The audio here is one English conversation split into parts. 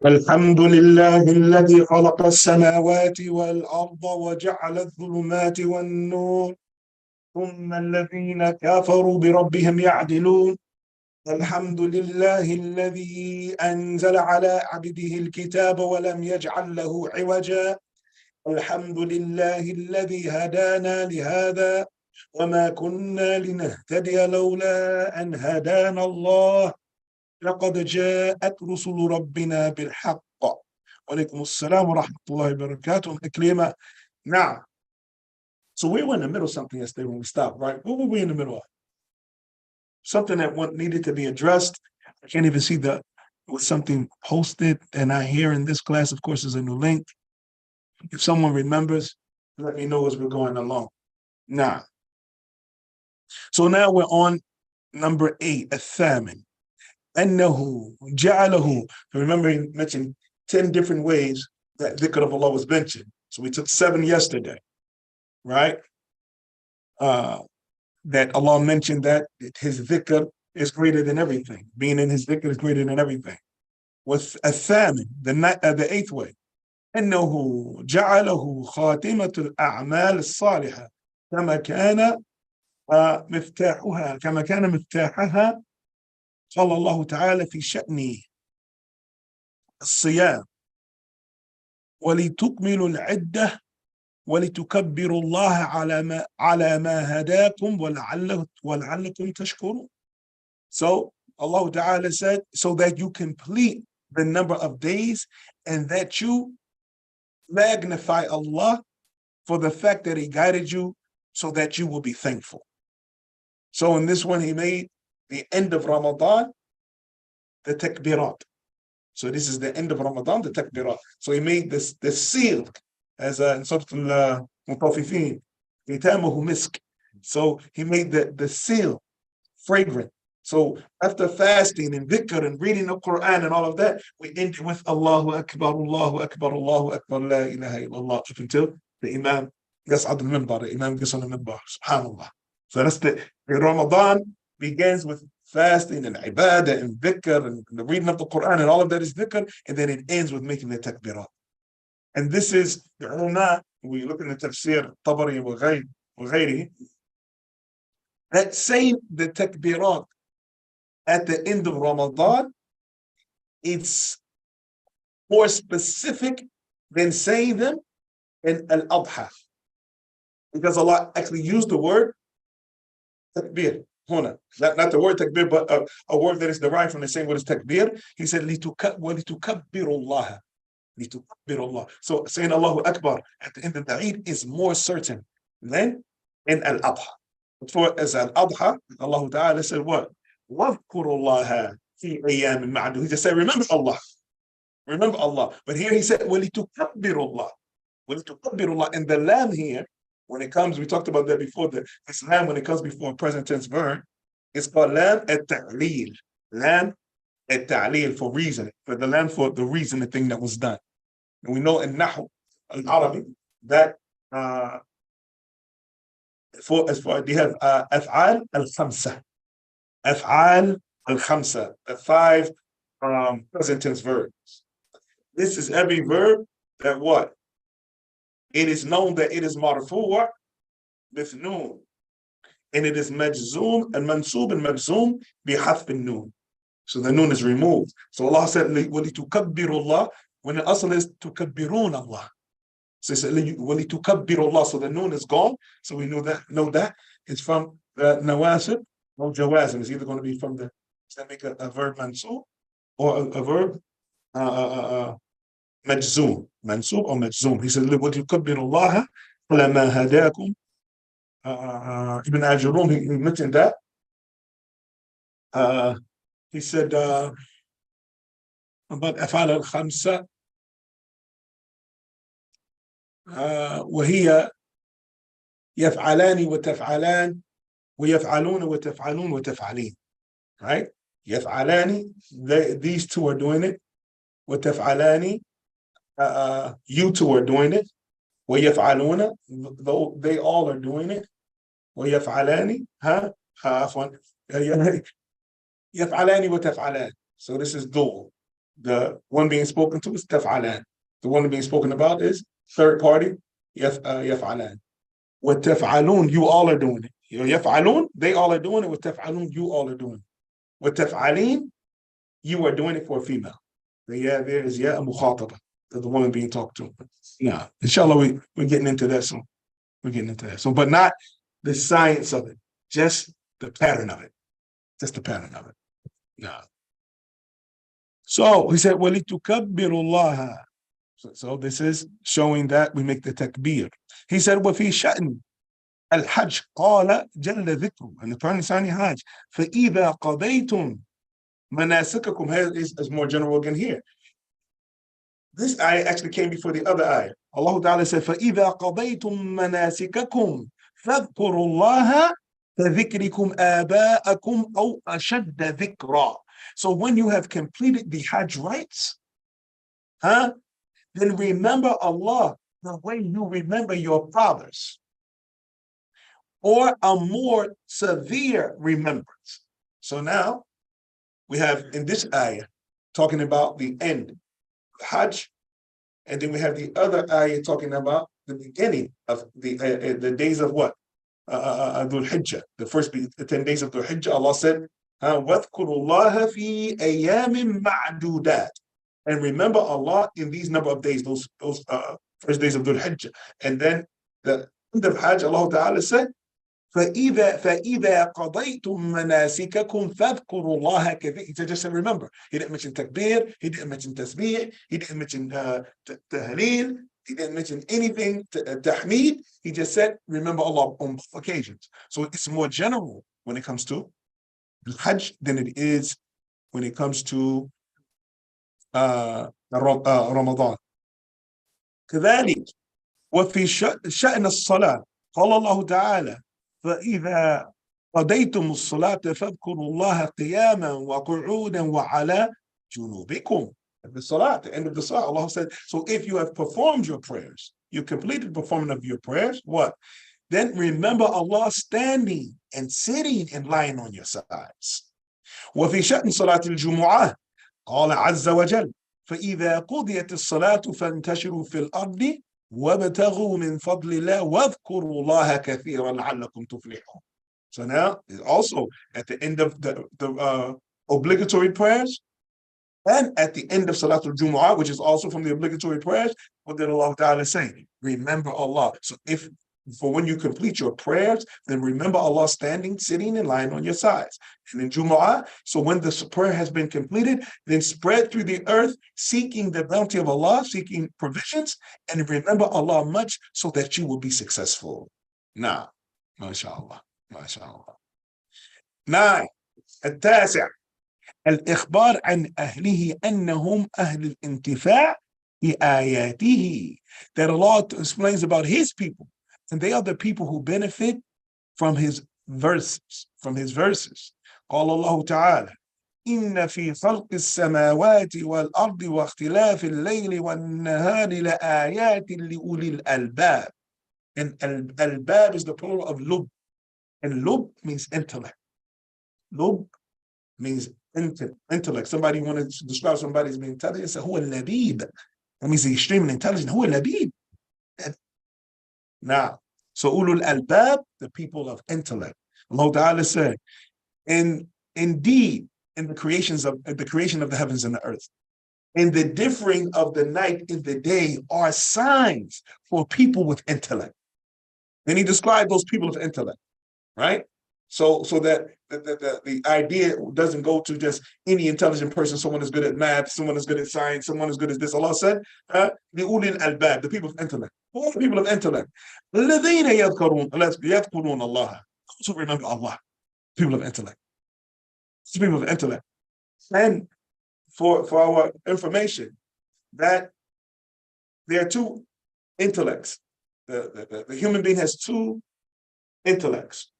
الحمد لله الذي خلق السماوات والأرض وجعل الظلمات والنور ثم الذين كفروا بربهم يعدلون. الحمد لله الذي أنزل على عبده الكتاب ولم يجعل له عوجا. الحمد لله الذي هدانا لهذا وما كنا لنهتدي لولا أن هدانا الله لقد جاءت رسل ربنا بالحق. وعليكم السلام ورحمة الله وبركاته. Iklima. Now, so we were in the middle of something yesterday when we stopped, right? What were we in the middle of? Something that needed to be addressed. I can't even see was something posted, and I hear in this class, of course, is a new link. If someone remembers, let me know as we're going along. Now, so now we're on number 8, الثامن. أنه جعله. Remember, he mentioned 10 different ways that dhikr of Allah was mentioned. So we took 7 yesterday, right? That Allah mentioned that His dhikr is greater than everything. Being in His dhikr is greater than everything. With الثامن, the 8th way. أنه جعله خاتمة الأعمال الصالحة كما كان مفتاحها. قال الله تعالى في شأن الصيام ولتكملوا العدة ولتكبروا الله على ما هداكم ولعلكم تشكرون. So Allah Ta'ala said, so that you complete the number of days and that you magnify Allah for the fact that He guided you so that you will be thankful. So in this one, He made the end of Ramadan the takbirat. So this is the end of Ramadan, the takbirat. So He made this seal as in Surah Al-Mutaffifin, Khitamuhu misk. So He made the seal fragrant. So after fasting and dhikr and reading the Quran and all of that, we end with Allahu Akbar, Allahu Akbar, Allahu Akbar, La ilaha illallah, up until the Imam Yas'ad al-Minbar, the Imam gets on the Minbar, subhanallah. So that's the Ramadan begins with fasting and ibadah and dhikr and the reading of the Quran and all of that is dhikr, and then it ends with making the takbirat. And this is the ulama, we look in the tafsir, Tabari wa ghayri, that say the takbirat at the end of Ramadan, it's more specific than saying them in Al-Adha. Because Allah actually used the word takbir. Not the word takbir, but a word that is derived from the same word as takbir. He said, لِتُكَبِّرُ اللَّهَ. So saying Allahu Akbar at the end of the Eid is more certain than in Al-Adha. For as Al-Adha, Allah Ta'ala said what? وَاذْكُرُوا اللَّهَ فِي أَيَّامٍ مَعْدُودَةٍ. He just said, remember Allah. Remember Allah. But here he said, وَلِتُكَبِّرُوا اللَّهَ. وَلِتُكَبِّرُوا اللَّهَ. And the lam here, when it comes, we talked about that before, this lam, when it comes before a present tense verb, it's called lam at-ta'leel. Lam at-ta'leel, for reason. For the lam for the reason, the thing that was done. And we know in Nahu, al-Arabi, that they have af'al al-khamsa. Af'al al-khamsa, the 5 present tense verbs. This is every verb that what? It is known that it is marfu' with noon. And it is majzoom and mansoob and majzoom bihadf al-noon. So the noon is removed. So Allah said, وَلِتُكَبِّرُوا اللَّهِ, when the asl is تُكَبِّرُونَ Allah. So he said, وَلِتُكَبِّرُوا اللَّهِ. So the noon is gone. So we know that it's from the nawasib or jawazim. It's either going to be from the, does that make a verb mansoob or a verb majzoom, mansoob or majzoom. He said, وَلِتُكَبِّرُوا اللَّهَ عَلَى مَا هَدَاكُمْ. Ibn Ajurun, he mentioned that. He said about أفعال الخمسة وهي يفعلان وتفعلان ويفعلون وتفعلون وتفعلين. Right? يفعلان, these two are doing it. وتفعلان, you two are doing it. ويفعلون, they all are doing it. ويفعلان, عفوا يفعلان وتفعلان. So this is dual. The one being spoken to is taf'alan. The one being spoken about is third party, yaf'alan. What taf'alun, you all are doing it. Yaf'alun, they all are doing it. What taf'alun, you all are doing it. What taf'alin, you are doing it for a female. The yeah there is yeah mukhataba, the woman being talked to. Yeah, inshallah, we're getting into that soon. We're getting into that. So, but not the science of it, just the pattern of it. Just the pattern of it. Yeah. So he said, وَلِتُكَبِّرُ اللَّهَ. So this is showing that we make the takbir. He said, وَفِي شَأْنِ الحج قال جل ذكره, and the Quran is saying Hajj. فَإِذَا قَضَيْتُمْ مناسككم, is more general again here. This ayah actually came before the other ayah. Allah Ta'ala said, فَإِذَا قَضَيْتُمْ مَنَاسِكَكُمْ فَاذْكُرُوا اللَّهَ كَذِكْرِكُمْ آبَاءَكُمْ أَوْ أَشَدَّ ذِكْرًا. So when you have completed the Hajj rites, then remember Allah the way you remember your fathers, or a more severe remembrance. So now we have in this ayah talking about the end, Hajj, and then we have the other ayah talking about the beginning of the days of what? Dhul Hijjah, the first 10 days of Dhul Hijjah. Allah said, وَاذْكُرُوا اللَّهَ فِي أَيَّامٍ مَعْدُودَاتٍ. And remember Allah in these number of days, those first days of Dhul Hijjah. And then the end of Hajj, Allah Ta'ala said, فَإِذَا قَضَيْتُم مَنَاسِكَكُمْ فَاذْكُرُوا اللَّهَ كَذِكْرِكُمْ. He just said, remember. He didn't mention takbir, he didn't mention tasbih, he didn't mention tahleel, he didn't mention anything, tahmeed. He just said, remember Allah on both occasions. So it's more general when it comes to Hajj than it is when it comes to Ramadan. كذلك وفي شأن الصلاة قال الله تعالى فإذا قضيتم الصلاة فاذكروا الله قياما وقعودا وعلى جنوبكم. The salah, at the end of the salah, Allah said, so if you have performed your prayers, you completed the performance of your prayers, what? Then remember Allah standing and sitting and lying on your sides. وفي شأن صلاة الجمعة قال عز وجل فإذا قضيت الصلاة فانتشروا في الأرض وابتغوا من فضل الله واذكروا الله كثيرا لعلكم تفلحون. So now, also at the end of the obligatory prayers, and at the end of Salatul Jumu'ah, which is also from the obligatory prayers, what did Allah Ta'ala say? Remember Allah. So for when you complete your prayers, then remember Allah standing, sitting, and lying on your sides. And in Jumu'ah, so when the prayer has been completed, then spread through the earth, seeking the bounty of Allah, seeking provisions, and remember Allah much so that you will be successful. Now, mashallah, mashallah. 9. التاسع الإخبار عن أهله أنهم أهل الانتفاع بآياته. That Allah explains about His people, and they are the people who benefit from His verses. قال الله تعالى إن في خلق السماوات والأرض واختلاف الليل والنهار لآيات لأولي الألباب. And al-albab is the plural of lub, and lub means intellect. Lub means intellect. Somebody want to describe somebody as being intelligent, say هو اللبيب. That means he's extremely intelligent. هو اللبيب. Now, so ulul albab, the people of intellect. Allah Ta'ala said, and indeed, in the creation of the heavens and the earth, and the differing of the night and the day are signs for people with intellect. Then he described those people of intellect, right? So that the idea doesn't go to just any intelligent person, someone is good at math, someone is good at science, someone is good at this. Allah said, the ulil albab, the people of intellect. All the people of intellect. الذين يذكرون الله. Those who remember Allah. People of intellect. People of intellect. And for our information, that there are two intellects. The human being has two intellects.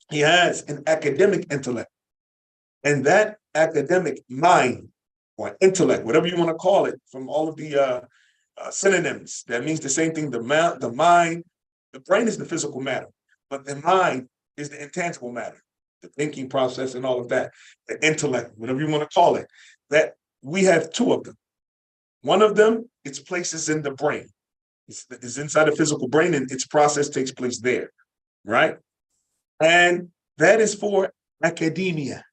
He has an academic intellect, and that academic mind or intellect, whatever you want to call it, from all of the synonyms, that means the same thing. The mind, the brain is the physical matter, but the mind is the intangible matter, the thinking process and all of that, the intellect, whatever you want to call it. That We have two of them. One of them, its places in the brain. It's inside the physical brain, and its process takes place there, right? And that is for academia.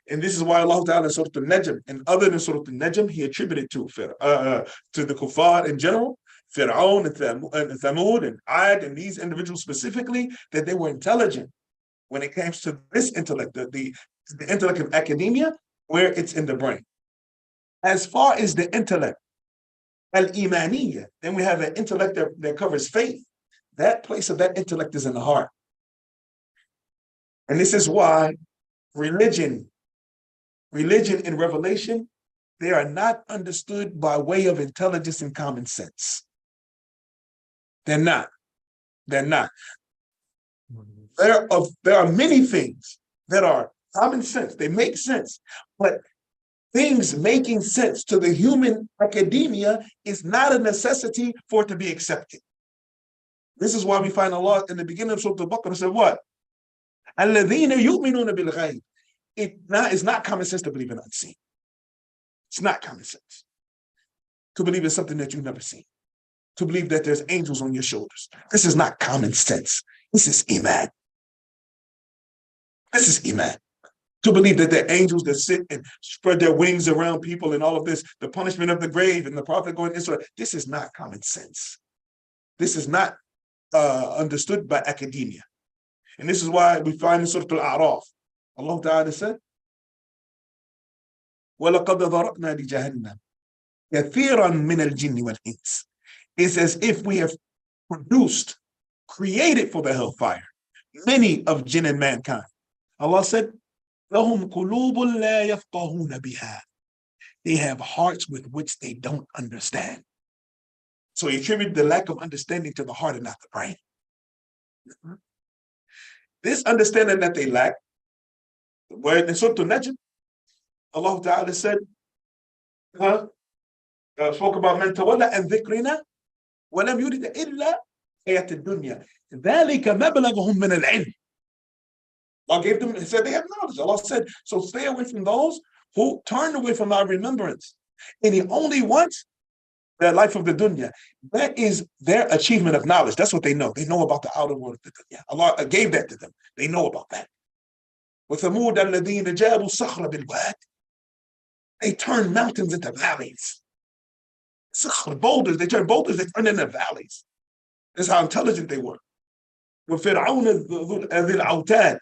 And this is why Allah Ta'ala in Surah Al-Najm, and other than Surah Al-Najm, he attributed to the kuffar in general, Fir'aun and Thamud and Ad and these individuals specifically, that they were intelligent when it comes to this intellect, the intellect of academia, where it's in the brain. As far as the intellect, al-imaniyya, then we have an intellect that covers faith. That place of that intellect is in the heart. And this is why religion and revelation, they are not understood by way of intelligence and common sense. They're not. They're not. There are many things that are common sense. They make sense. But things making sense to the human academia is not a necessity for it to be accepted. This is why we find Allah in the beginning of Surah Al-Baqarah said what? الَّذِينَ يُؤْمِنُونَ بِالْغَيْبِ. It's not common sense to believe in unseen. It's not common sense to believe in something that you've never seen. To believe that there's angels on your shoulders. This is not common sense. This is Iman. This is Iman. To believe that there are angels that sit and spread their wings around people and all of this, the punishment of the grave and the prophet going Israel. This is not common sense. This is not understood by academia. And this is why we find in Surah Al-A'raf, Allah Ta'ala said, وَلَقَدْ ذَرَقْنَا لِجَهَنَّمَ كَثِيرًا مِنَ الْجِنِّ وَالْإِنسِ. It's as if we have created for the hellfire, many of jinn and mankind. Allah said, لَهُمْ قُلُوبٌ لَا يَفْقَهُونَ بِهَا. They have hearts with which they don't understand. So he attributed the lack of understanding to the heart and not the brain. This understanding that they lack, where in Surah Al-Najm, Allah Ta'ala said, spoke about man tawalla an dhikrina wa lam yurid illa hayat ad-dunya. ذَلِكَ مَبْلَغُهُم مِّنَ الْعِلْمِ. Allah gave them, he said they have knowledge. Allah said, so stay away from those who turn away from our remembrance. And he only wants the life of the dunya. That is their achievement of knowledge. That's what they know. They know about the outer world of the dunya. Allah gave that to them. They know about that. وَثَمُودَ الَّذِينَ جَابُوا الصَّخْرَ بِالْوَادِ. They turn mountains into valleys. Boulders, they turn into valleys. That's how intelligent they were. وَفِرْعَوْنَ ذِي الْأَوْتَادِ.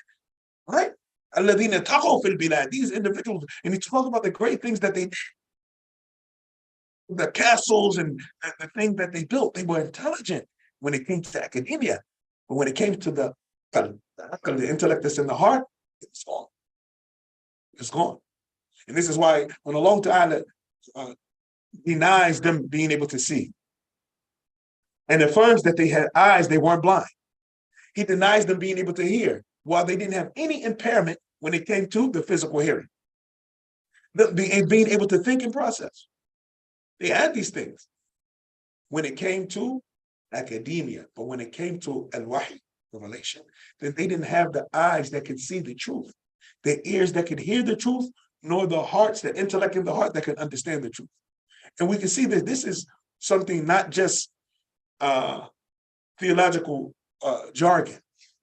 Right? الَّذِينَ تَغَوْا فِي الْبِلَادِ. These individuals, and he talks about the great things that they did. The castles and the things that they built, they were intelligent when it came to academia. But when it came to the intellect that's in the heart, it's gone. It's gone. And this is why when Allah Ta'ala denies them being able to see and affirms that they had eyes, they weren't blind. He denies them being able to hear while they didn't have any impairment when it came to the physical hearing. Being able to think and process. They had these things when it came to academia, but when it came to al-wahy, revelation, then they didn't have the eyes that could see the truth, the ears that could hear the truth, nor the hearts, the intellect in the heart that could understand the truth. And we can see that this is something not just theological jargon.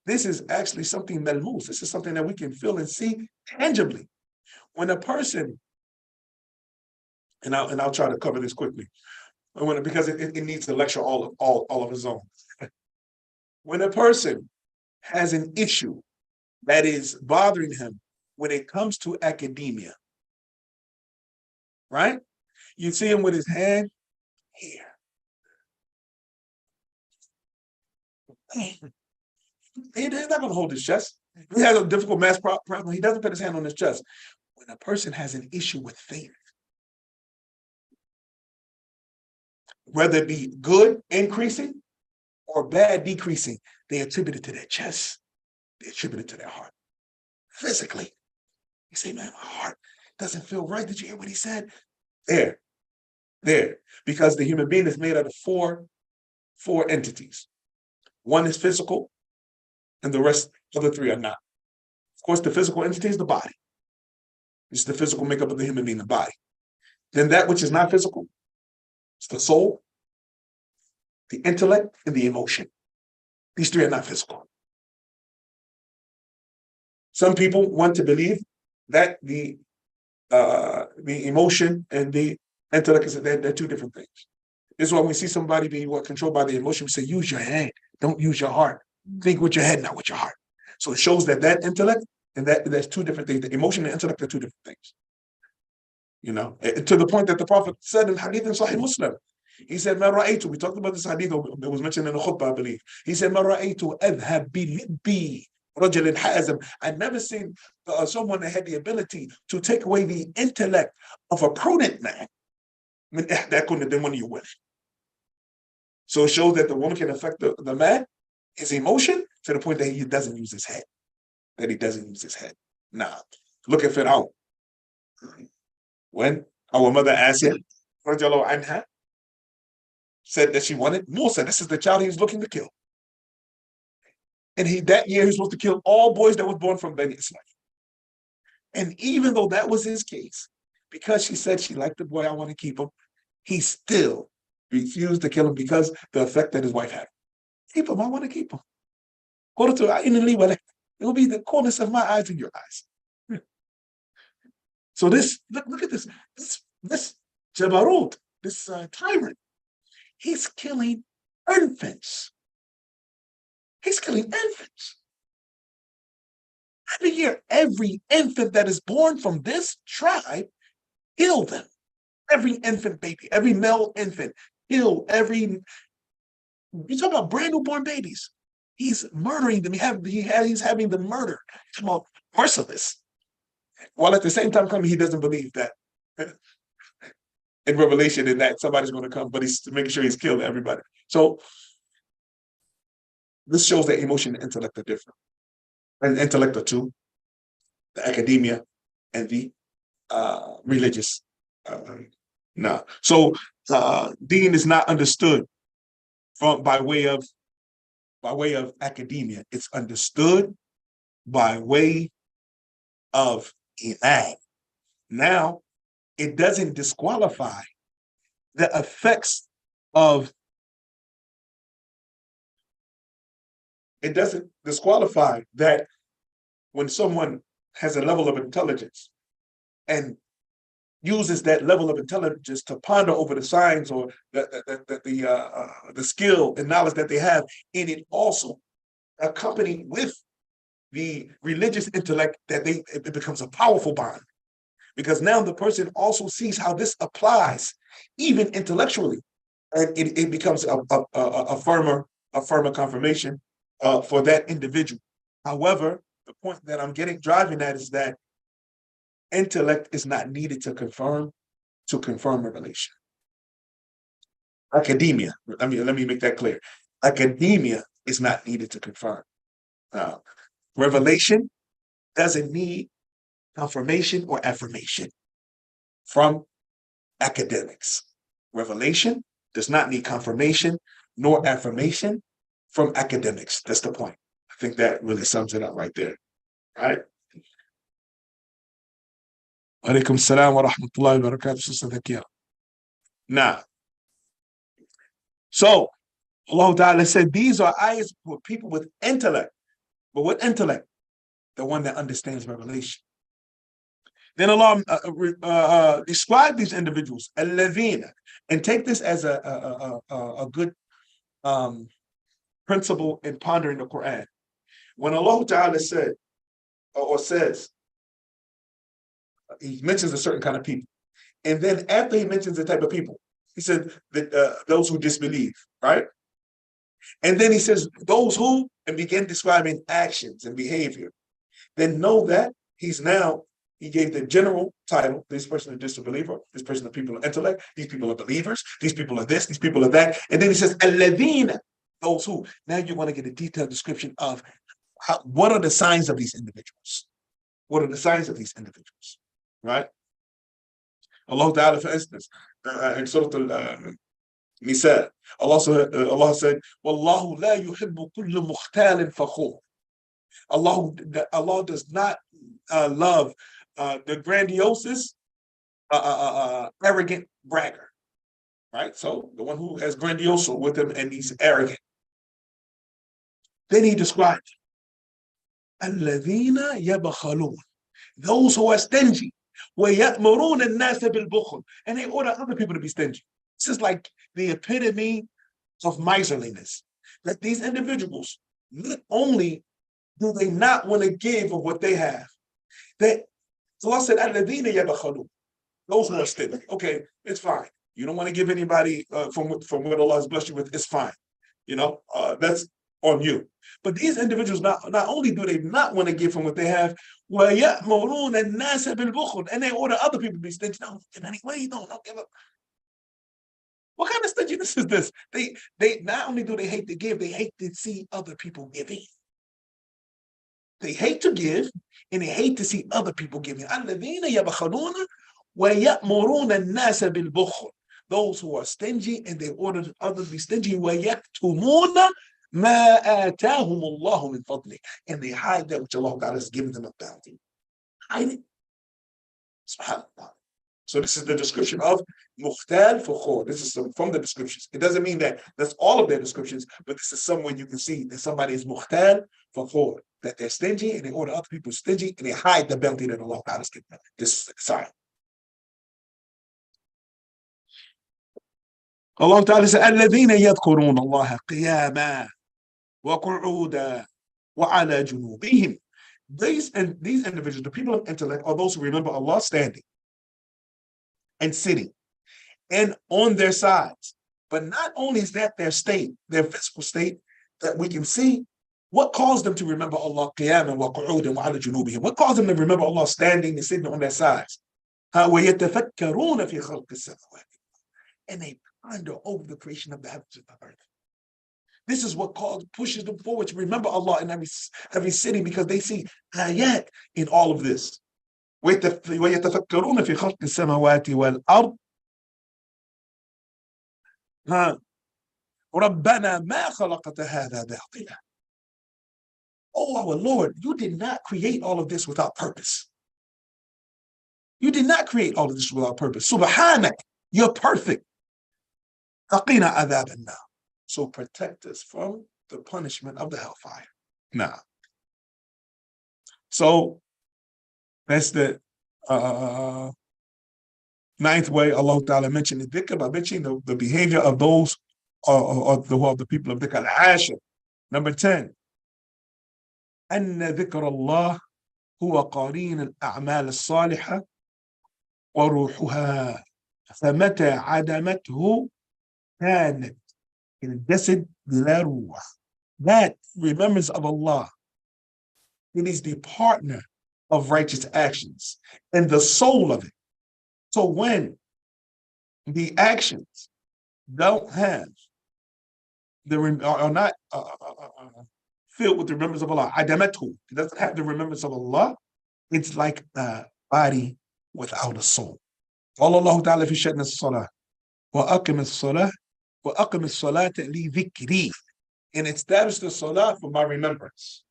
This is actually something malmus. This is something that we can feel and see tangibly. When a person, and I'll try to cover this quickly, because it needs a lecture all of its own. When a person has an issue that is bothering him when it comes to academia, right? You see him with his hand here. He's not going to hold his chest. He has a difficult math problem. He doesn't put his hand on his chest. When a person has an issue with faith, whether it be good increasing or bad decreasing, they attribute it to their chest. They attribute it to their heart. Physically, you say, man, my heart doesn't feel right. Did you hear what he said? There. Because the human being is made out of four entities. One is physical, and the other three are not. Of course, the physical entity is the body. It's the physical makeup of the human being, the body. Then that which is not physical, it's the soul, the intellect, and the emotion. These three are not physical. Some people want to believe that the emotion and the intellect is they're two different things. This is why when we see somebody being controlled by the emotion, we say, use your head, don't use your heart. Think with your head, not with your heart. So it shows that intellect and that's two different things. The emotion and intellect are two different things. You know, to the point that the Prophet said in Hadith in Sahih Muslim, he said, "Ma ra'aytu." We talked about this hadith that was mentioned in the khutbah, I believe. He said, "Ma ra'aytu adhhab bi rajul hazim." I've never seen someone that had the ability to take away the intellect of a prudent man. That couldn't have been one of you women. So it shows that the woman can affect the man, his emotion, to the point that he doesn't use his head. Now, look at Fir'aun. When our mother Asya, radiallahu anha, said that she wanted Musa, this is the child he was looking to kill. And that year he was supposed to kill all boys that was born from Bani Israel. And even though that was his case, because she said she liked the boy, I want to keep him, he still refused to kill him because the effect that his wife had. Keep him, I want to keep him. It will be the corners of my eyes and your eyes. So this, look at this Jabarut, this tyrant, he's killing infants. Every year, every infant that is born from this tribe, kill them. Every infant baby, every male infant, kill every. You talk about brand new born babies. He's murdering them. He's having them murdered. He's about merciless. While at the same time coming, he doesn't believe that in Revelation and that somebody's going to come, but he's making sure he's killed everybody. So this shows that emotion and intellect are different. And intellect are two, the academia and the religious. So deen is not understood by way of academia. It's understood by way of iman. Now, it doesn't disqualify the effects of. It doesn't disqualify that when someone has a level of intelligence and uses that level of intelligence to ponder over the signs or the skill and knowledge that they have, and it also accompanied with the religious intellect, that it becomes a powerful bond. Because now the person also sees how this applies, even intellectually, and it becomes a firmer confirmation for that individual. However, the point that I'm driving at is that intellect is not needed to confirm revelation. Academia, let me make that clear. Academia is not needed to confirm. Revelation doesn't need confirmation or affirmation from academics. Revelation does not need confirmation nor affirmation from academics. That's the point. I think that really sums it up right there. Right? Alaikum salam wa rahmatullahi wa barakatuh. Now, so Allah Ta'ala said these are ayahs for people with intellect. But what intellect? The one that understands revelation. Then Allah described these individuals, al-ladhina, and take this as a good principle in pondering the Quran. When Allah Ta'ala said or says, he mentions a certain kind of people, and then after he mentions the type of people, he said that those who disbelieve, right? And then he says those who, and begin describing actions and behavior. Then know that he gave the general title, this person is just a believer, this person are people of intellect, these people are believers, these people are this, these people are that. And then he says, alladhina, those who. Now you want to get a detailed description of what are the signs of these individuals? What are the signs of these individuals? Right? Allah Ta'ala, for instance, in Surah Nisa, Allah said, Wallahu la yuhibbu kullu mukhtalin fakhur. Allah does not love the grandiosest, arrogant bragger, right? So the one who has grandioso with him and he's arrogant. Then he described الذين يبخلون, those who are stingy, ويأمرون الناس بالبخل, and they order other people to be stingy. This is like the epitome of miserliness. That these individuals, not only do they not want to give of what they have, that Allah said, الذين يبخلون, those who are stingy. Okay, it's fine. You don't want to give anybody from what Allah has blessed you with, it's fine. That's on you. But these individuals, not only do they not want to give from what they have, وَيَأْمُرُونَ النَّاسَ بِالْبُخْلِ, and they order other people to be stingy. No, in any way, don't give up. What kind of stinginess is this? They not only do they hate to give, they hate to see other people giving. They hate to give, and they hate to see other people giving. الَّذِينَ يَبْخَلُونَ وَيَأْمُرُونَ النَّاسَ بِالْبُخْلِ, those who are stingy and they order others to be stingy. وَيَكْتُمُونَ مَا آتَاهُمُ اللَّهُ مِنْ فَضْلِهِ, and they hide that which Allah has given them a bounty. Hide it. SubhanAllah. So this is the description of mukhtal fakhur. This is from the descriptions. It doesn't mean that that's all of their descriptions, but this is somewhere you can see that somebody is mukhtal fakhur, that they're stingy and they order other people stingy and they hide the bounty that Allah has given them. This sign. Allah Ta'ala said, الَّذِينَ يَذْكُرُونَ اللَّهَ قِيَامًا وَقُعُودًا وَعَلَى جُنُوبِهِمْ. These individuals, the people of intellect, are those who remember Allah standing and sitting and on their sides. But not only is that their state, their physical state, that we can see what caused them to remember Allah qiyaman wa qu'udan wa ala junubihim. What caused them to remember Allah standing and sitting on their sides? وَيَتَفَكَّرُونَ فِي خَلْقِ السَّمَاوَاتِ, and they ponder over the creation of the heavens and the earth. This is what pushes them forward to remember Allah in every city, because they see ayat in all of this. وَيَتَفَكَّرُونَ فِي خَلْقِ السَّمَاوَاتِ وَالْأَرْضِ رَبَّنَا مَا خَلَقْتَ هَذَا بَاطِلًا. Oh, our Lord, you did not create all of this without purpose. You did not create all of this without purpose. Subhanak, you're perfect. فَقِنَا عَذَابَ النَّارِ. So protect us from the punishment of the hellfire. Now, so that's the ninth way Allah Ta'ala mentioned the dhikr, by mentioning the behavior of those who are the people of dhikr. Al-ashir. Number 10. أن ذكر الله هو قرين الأعمال الصالحة وروحها، فمتى عدمته كانت الجسد بلا روح. That remembrance of Allah, it is the partner of righteous actions and the soul of it. So when the actions don't have are not filled with the remembrance of Allah, adamatu, it doesn't have the remembrance of Allah, it's like a body without a soul. قال الله تعالى في شأن الصلاة وأقم الصلاة وأقم الصلاة لذكري, and establish the salah for my remembrance.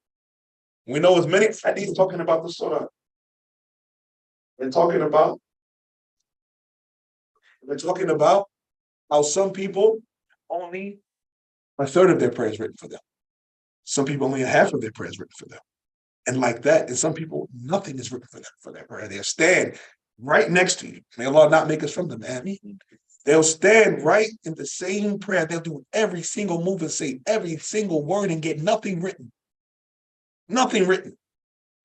We know as many hadiths talking about the salah. They're talking about how some people only a third of their prayers written for them. Some people only a half of their prayers written for them. And like that, and some people, nothing is written for them for their prayer. They'll stand right next to you. May Allah not make us from them, man. They'll stand right in the same prayer. They'll do every single move and say every single word and get nothing written. Nothing written.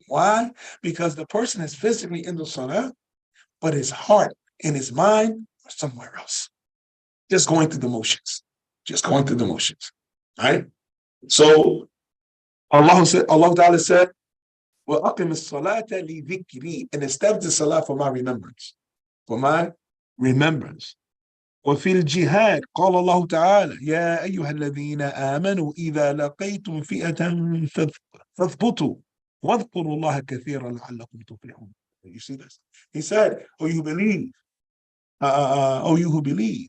Why? Because the person is physically in the salah, but his heart and his mind are somewhere else. Just going through the motions. Just going through the motions. Right? So Allah Ta'ala said, وَأَقِمِ الصَّلَاةَ لِذِكْرِي, and establish the salah for my remembrance. For my remembrance. وفي الجهاد قال الله تعالى يا أيها الذين آمنوا إذا لقيتم فئة فاثبتوا واذكروا الله كثيرا لعلكم تفلحون. You see this? He said, oh you who believe,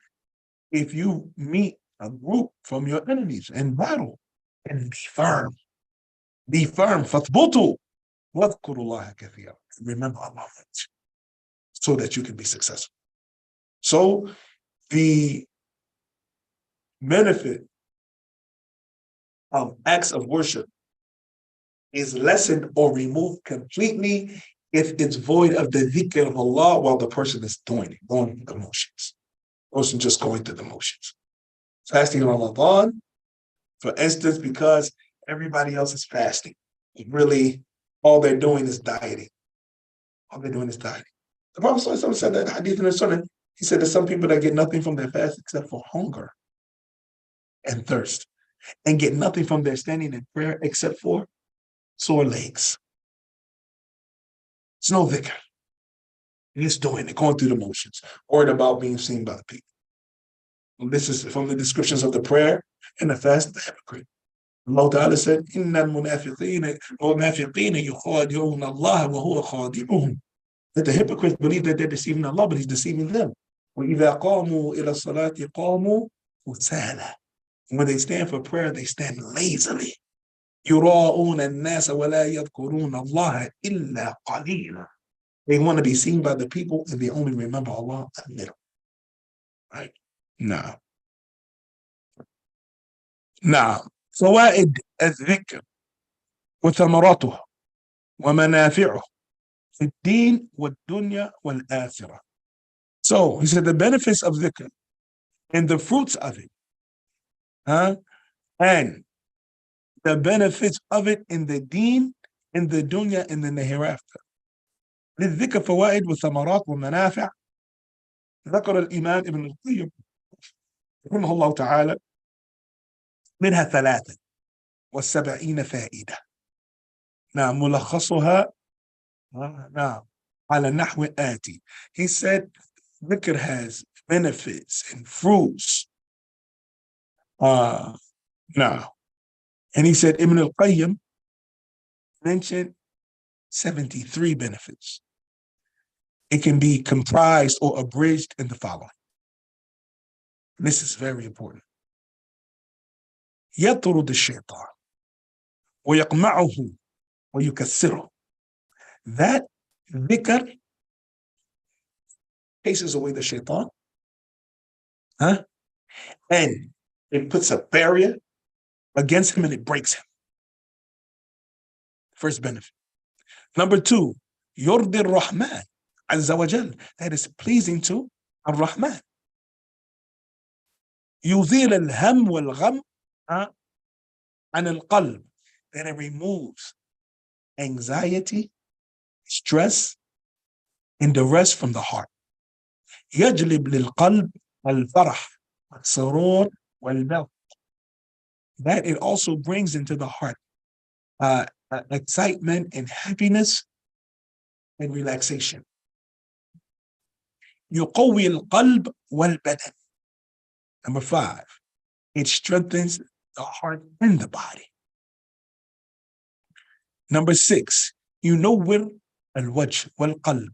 if you meet a group from your enemies in battle, and be firm. فاثبتوا واذكروا الله كثيرا. Remember Allah so that you can be successful. So the benefit of acts of worship is lessened or removed completely if it's void of the dhikr of Allah while the person is doing it, going through the motions. Person just going through the motions. Fasting in Ramadan, for instance, because everybody else is fasting. Really, all they're doing is dieting. All they're doing is dieting. The Prophet said that hadith in the Sunnah. He said there's some people that get nothing from their fast except for hunger and thirst, and get nothing from their standing in prayer except for sore legs. It's no dhikr. He's doing it, going through the motions, worried about being seen by the people. And this is from the descriptions of the prayer and the fast, the hypocrite. Allah Ta'ala said, إِنَّ الْمُنَافِقِينَ يُخَادِعُونَ اللَّهَ وَهُوَ خَادِعُهُم. That the hypocrites believe that they're deceiving Allah, but He's deceiving them. وَإِذَا قَامُوا إِلَى الصَّلَاةِ قَامُوا كُسَالَى. When they stand for prayer, they stand lazily. يُرَاءُونَ النَّاسَ وَلَا يَذْكُرُونَ اللَّهَ إِلَّا قَلِيلًا. They want to be seen by the people, and they only remember Allah a little. Right? Now, فوائد الذكر وثمرته ومنافعه في الدين والدنيا والآخرة. So he said the benefits of dhikr and the fruits of it, and the benefits of it in the deen, in the dunya, and in the hereafter. للذكر فوائد وثمرات ومنافع. ذكر الإمام ابن القيم رحمه الله تعالى منها 73 فائدة. نعم ملخصها نعم على النحو الآتي. He said dhikr has benefits and fruits. Now, and he said Ibn al-Qayyim mentioned 73 benefits. It can be comprised or abridged in the following. This is very important. يطرد الشيطان ويقمعه ويكسره. That dhikr chases away the shaitan, and it puts a barrier against him and it breaks him. First benefit. Number 2, يرضي الرحمن عز وجل. That is pleasing to الرحمن. يزيل الهم والغم عن القلب. That it removes anxiety, stress, and the rest from the heart. يجلب للقلب الفرح والسرور والبهجة. That it also brings into the heart excitement and happiness and relaxation. يقوي القلب والبدن. Number 5, it strengthens the heart and the body. Number 6, ينور الوجه والقلب.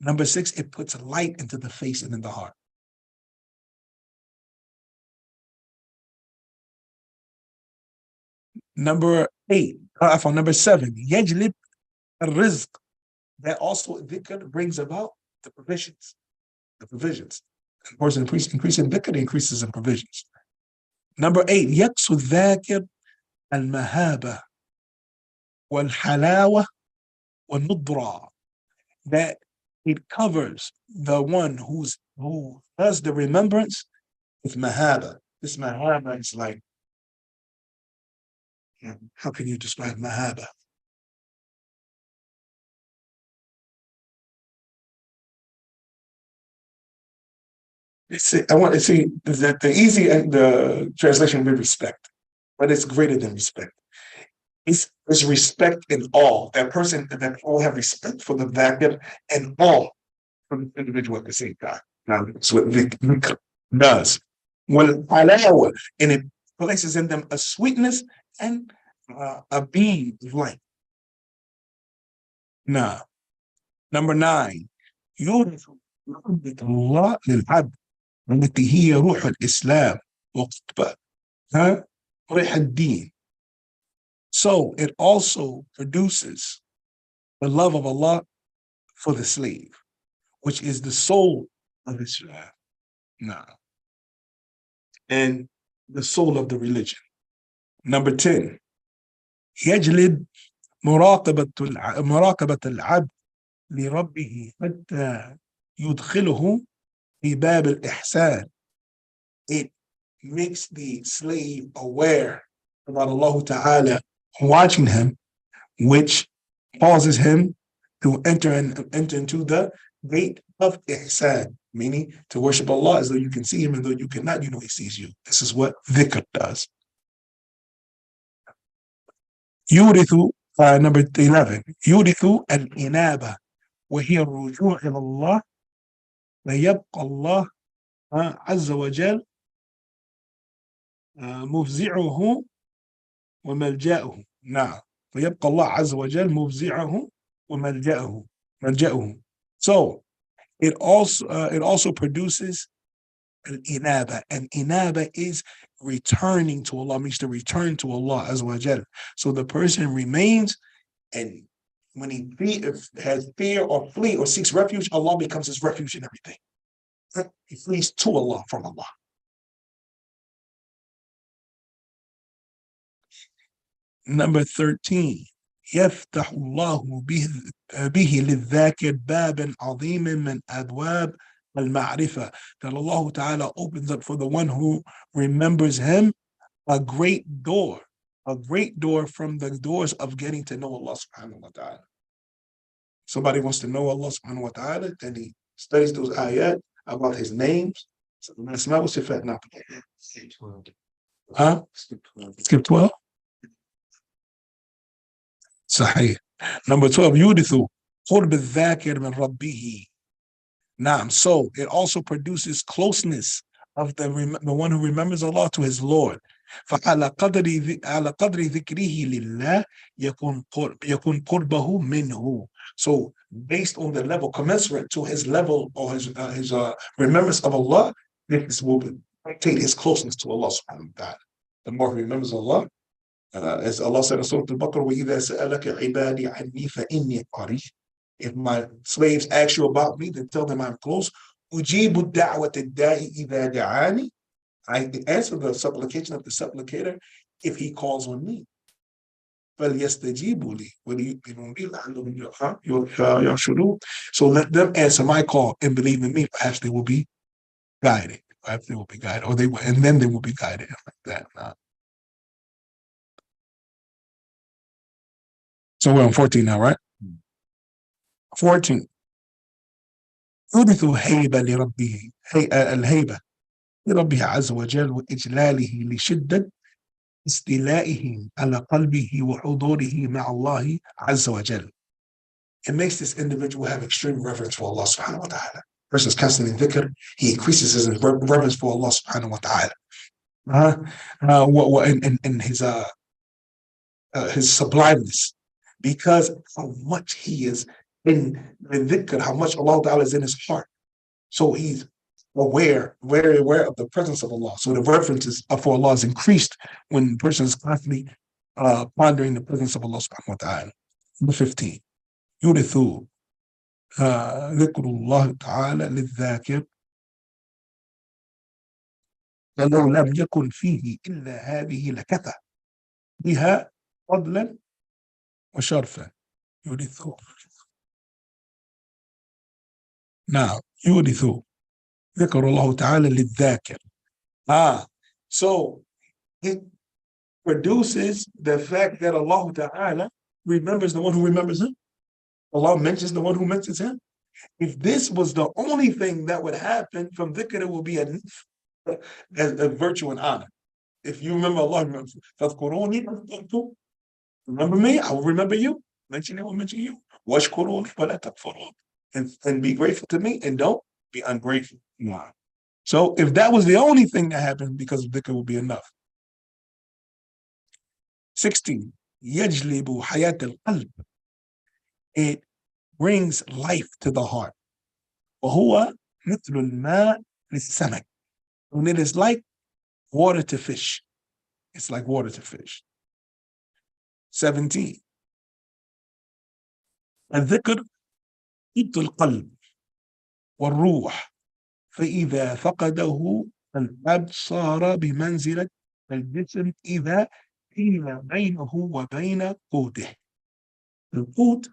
Number 6, it puts light into the face and in the heart. Number 7, يجلب الرزق. That also dhikr brings about the provisions. The provisions. Of course, increasing dhikr increases in provisions. Number 8, يكسو الذاكر المهابة والحلاوة والنضرة. That it covers the one who does the remembrance with mahaba. This mahaba is like, how can you describe mahaba? I want to see the easy the translation would be respect, but it's greater than respect. It's respect and awe. That person that all have respect for the dhakir and awe for the individual at the same time. Now that's what dhikr does. Well, halawa, and it places in them a sweetness and a beam of light. Now, number 9, يورث محبة الله للعبد التي هي روح الإسلام وقطبة روح الدين. So it also produces the love of Allah for the slave, which is the soul of Islam. Nah. And the soul of the religion. Number 10, يجلب مراقبة العبد لربه حتى يدخله في باب الإحسان. It makes the slave aware about Allah Ta'ala watching him, which causes him to enter into the gate of ihsan, meaning to worship Allah as though you can see him and though you cannot, you know he sees you. This is what dhikr does. يورث number 11 يورث الإنابة وهي الرجوع إلى الله ويبقى الله عز وجل مفزعه وملجأه. نعم. ويبقى الله عز وجل مفزعه وملجأه. So it also produces an inaba. And inaba is returning to Allah, means to return to Allah Azza wa Jal. So the person remains, and when he has fear or flee or seeks refuge, Allah becomes his refuge in everything. He flees to Allah from Allah. Number 13, يفتح الله به للذاكر بابا عظيما من أبواب المعرفة. That Allah Ta'ala opens up for the one who remembers him a great door from the doors of getting to know Allah Subhanahu wa Ta'ala. Somebody wants to know Allah Subhanahu wa Ta'ala, then he studies those ayat about his names. Huh? Skip 12. صحيح. Number 12, يورث قرب الذاكر من ربه. Naam. So it also produces closeness of the one who remembers Allah to his Lord. فعلى قدر ذكره لله يكون قربه منه. So based on the level commensurate to his level or his remembrance of Allah, this will dictate his closeness to Allah subhanahu wa ta'ala. The more he remembers Allah, as Allah said in Surah Al-Baqarah, وَإِذَا سَأَلَكَ عِبَادِي عَنِّي فَإِنِّي قَرِيبٌ. If my slaves ask you about me, then tell them I'm close. أُجِيبُ الدَّعْوَةَ الدَّاعِ إِذَا دَعَانِي. I answer the supplication of the supplicator if he calls on me. فَلْيَسْتَجِيبُوا لِي وَلْيُؤْمِنُوا بِي لَعَلَّهُمْ يَرْشُدُونَ. So let them answer my call and believe in me. Perhaps they will be guided. Perhaps they will be guided, and then they will be guided like that. So we're on 14 now, right? 14. يورث هيبة لربه الهيبة لربه عز وجل وإجلاله لشدة استيلائه على قلبه وحضوره مع الله عز وجل. It makes this individual have extreme reverence for Allah subhanahu wa ta'ala. Person is constantly in dhikr, he increases his reverence for Allah subhanahu wa ta'ala. And his sublimeness, because how much he is in the dhikr, how much Allah Ta'ala is in his heart. So he's very aware of the presence of Allah. So the references for Allah is increased when the person is constantly pondering the presence of Allah subhanahu wa ta'ala. Number 15, يورث ذكر الله تعالى للذاكر ولو لم يكن فيه إلا هذه لكفى بها فضلا وشرفا. يورثه. Now, يورث ذكر الله تعالى للذاكر. So it produces the fact that Allah Ta'ala remembers the one who remembers him. Allah mentions the one who mentions him. If this was the only thing that would happen from dhikr, it would be a virtue and honor. If you remember Allah, remember me, I will remember you. Mention it, I will mention you. وَاشْكُرُونِي وَلَا تَكْفُرُونِ. And be grateful to me and don't be ungrateful. Nah. So if that was the only thing that happened, because of dhikr would be enough. 16. يَجْلِبُ حَيَاةَ الْقَلْبِ. It brings life to the heart. وَهُوَ مِثْلُ الْمَاءِ لِلسَّمَكِ. And it is like water to fish. It's like water to fish. 17. الذكر القلب والروح فإذا فقده العبد صار بمنزلة الجسم إذا حيل بينه وبين قوته. The قوت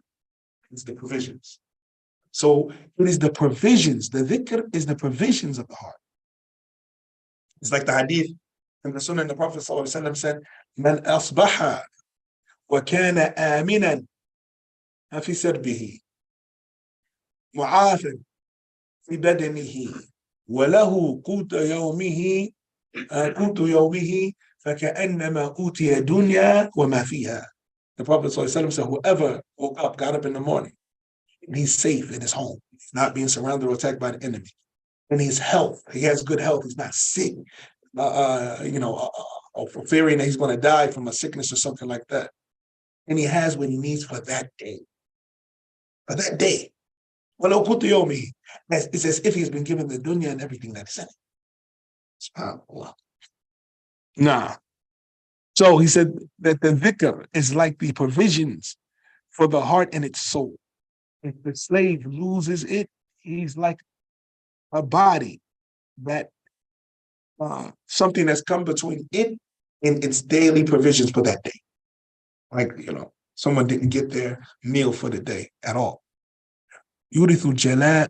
is the provisions. So it is the provisions. The dhikr is the provisions of the heart. It's like the hadith in the Sunnah, and the Prophet ﷺ said, "Man asbaha wa kana aminan fi sirbihi, mu'afin fi badanihi, wa lahu qutu yawmihi, فكأنما أوتي دنيا وما فيها." The Prophet ﷺ said, whoever woke up, got up in the morning, and he's safe in his home, he's not being surrounded or attacked by the enemy, and his health, he has good health, he's not sick, or fearing that he's going to die from a sickness or something like that. And he has what he needs for that day. For that day. It's as if he's been given the dunya and everything that's in it. SubhanAllah. Nah. So he said that the dhikr is like the provisions for the heart and its soul. If the slave loses it, he's like a body that something that's come between it and its daily provisions for that day. Like, someone didn't get their meal for the day at all. يورث جلاء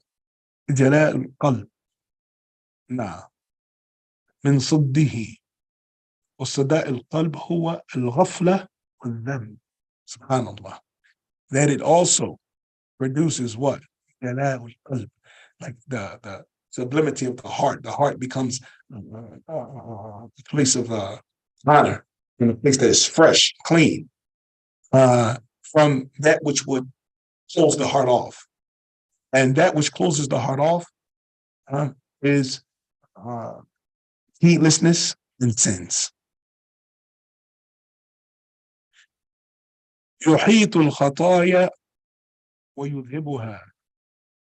القلب. نعم. من صده. وصداء القلب هو الغفلة والذنب. Subhanallah. That it also produces what? جلاء القلب. Like the sublimity of the heart. The heart becomes a place of honor, in a place that is fresh, clean, from that which would close the heart off. And that which closes the heart off is heedlessness and sins. يحيط الخطايا ويذهبها.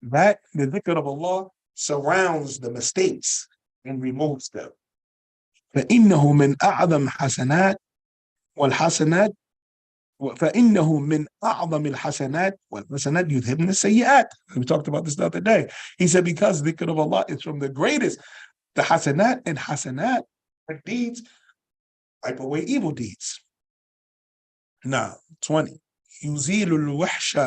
That the dhikr of Allah surrounds the mistakes and removes them. فإنه من أعظم حسنات والحسنات فإنه من أعظم الحسنات والحسنات يذهبن السيئات. We talked about this the other day. He said because the dhikr of Allah is from the greatest, the hasanat, and hasanat are deeds wipe away evil deeds. Now, 20. يزيل الوحش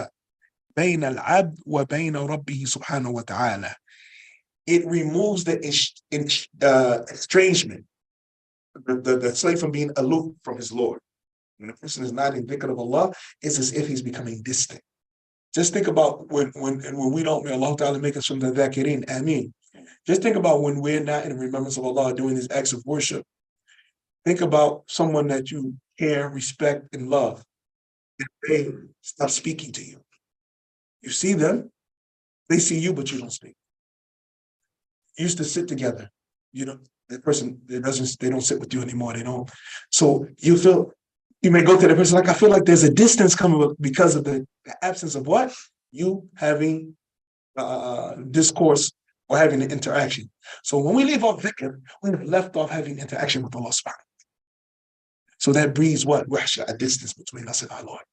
بين العبد وبين ربه سبحانه وتعالى. It removes the estrangement, the slave from being aloof from his Lord. When a person is not in dhikr of Allah, it's as if he's becoming distant. Just think about when we don't, may Allah Ta'ala make us from the dhakirin, ameen. Just think about when we're not in remembrance of Allah doing these acts of worship. Think about someone that you care, respect, and love. And they stop speaking to you. You see them, they see you, but you don't speak. You used to sit together. That person, they don't sit with you anymore. They don't. So you may go to the person like, I feel like there's a distance coming because of the absence of what? You having discourse or having an interaction. So when we leave off dhikr, we've left off having interaction with Allah subhanahu. So that breeds what? Wahsha, a distance between us and our Lord.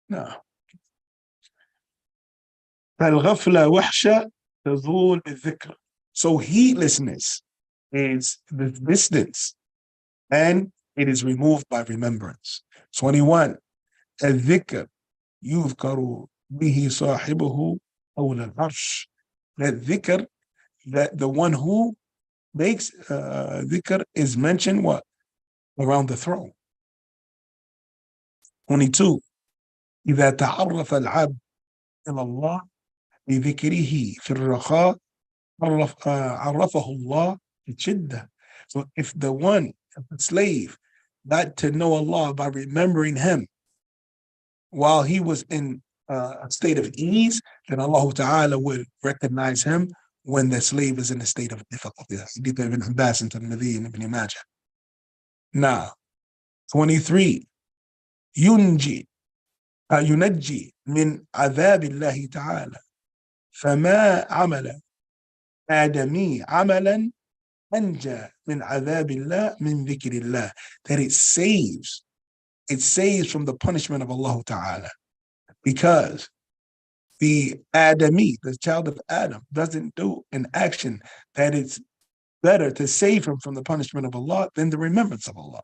No. فالغفلة وحشة تزول بالذكر. So heedlessness is the distance, and it is removed by remembrance. 21. الذكر يذكر به صاحبه حول العرش. That dhikr, that the one who makes dhikr is mentioned what? Around the throne. 22. إذا تعرف العبد إلى الله بذكره في الرخاء عرفه الله في الشدة. So if the slave got to know Allah by remembering Him while he was in a state of ease, then Allah Ta'ala would recognize him when the slave is in a state of difficulty. Hadith Ibn Abbas and Tirmidhi and Ibn Majah. Now, 23. ينجي من عذاب الله تعالى فما عمل آدمي عملا أنجى من عذاب الله من ذكر الله. That it saves from the punishment of Allah Ta'ala. because the Adami, the child of Adam, doesn't do an action that it's better to save him from the punishment of Allah than the remembrance of Allah.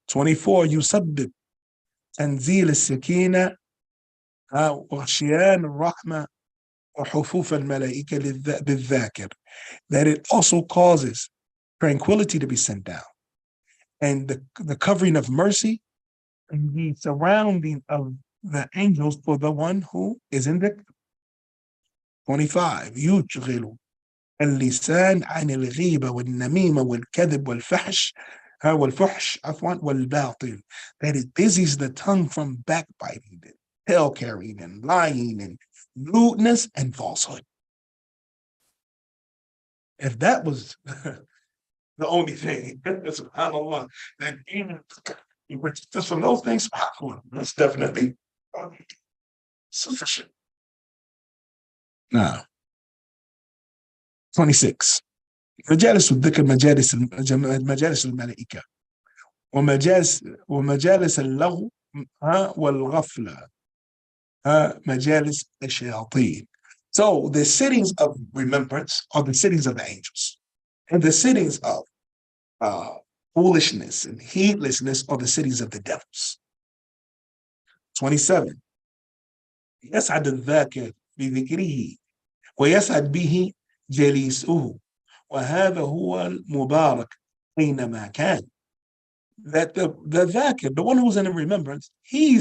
24, يسبب تنزيل السكينة وغشيان الرحمة وحفوف الملائكة بالذاكر, that it also causes tranquility to be sent down and the covering of mercy and the surrounding of the angels for the one who is in the 25 يشغل اللسان عن الغيبة والنميمة والكذب والفحش والفحش عفوا والباطل, that it busies the tongue from backbiting and tale carrying and lying and lewdness and falsehood. If that was the only thing, subhanAllah, then even just from those things, subhanAllah, that's definitely sufficient. Now, 26. مجالس الذكر مجالس الملائكة ومجالس اللغو والغفلة مجالس الشياطين. So the sittings of remembrance are the sittings of the angels, and the sittings of foolishness and heedlessness are the sittings of the devils. 27. يسعد الذاكر بذكره ويسعد به جليسه وهذا هو المبارك أينما كان. That the dhakir, the one who's in remembrance, he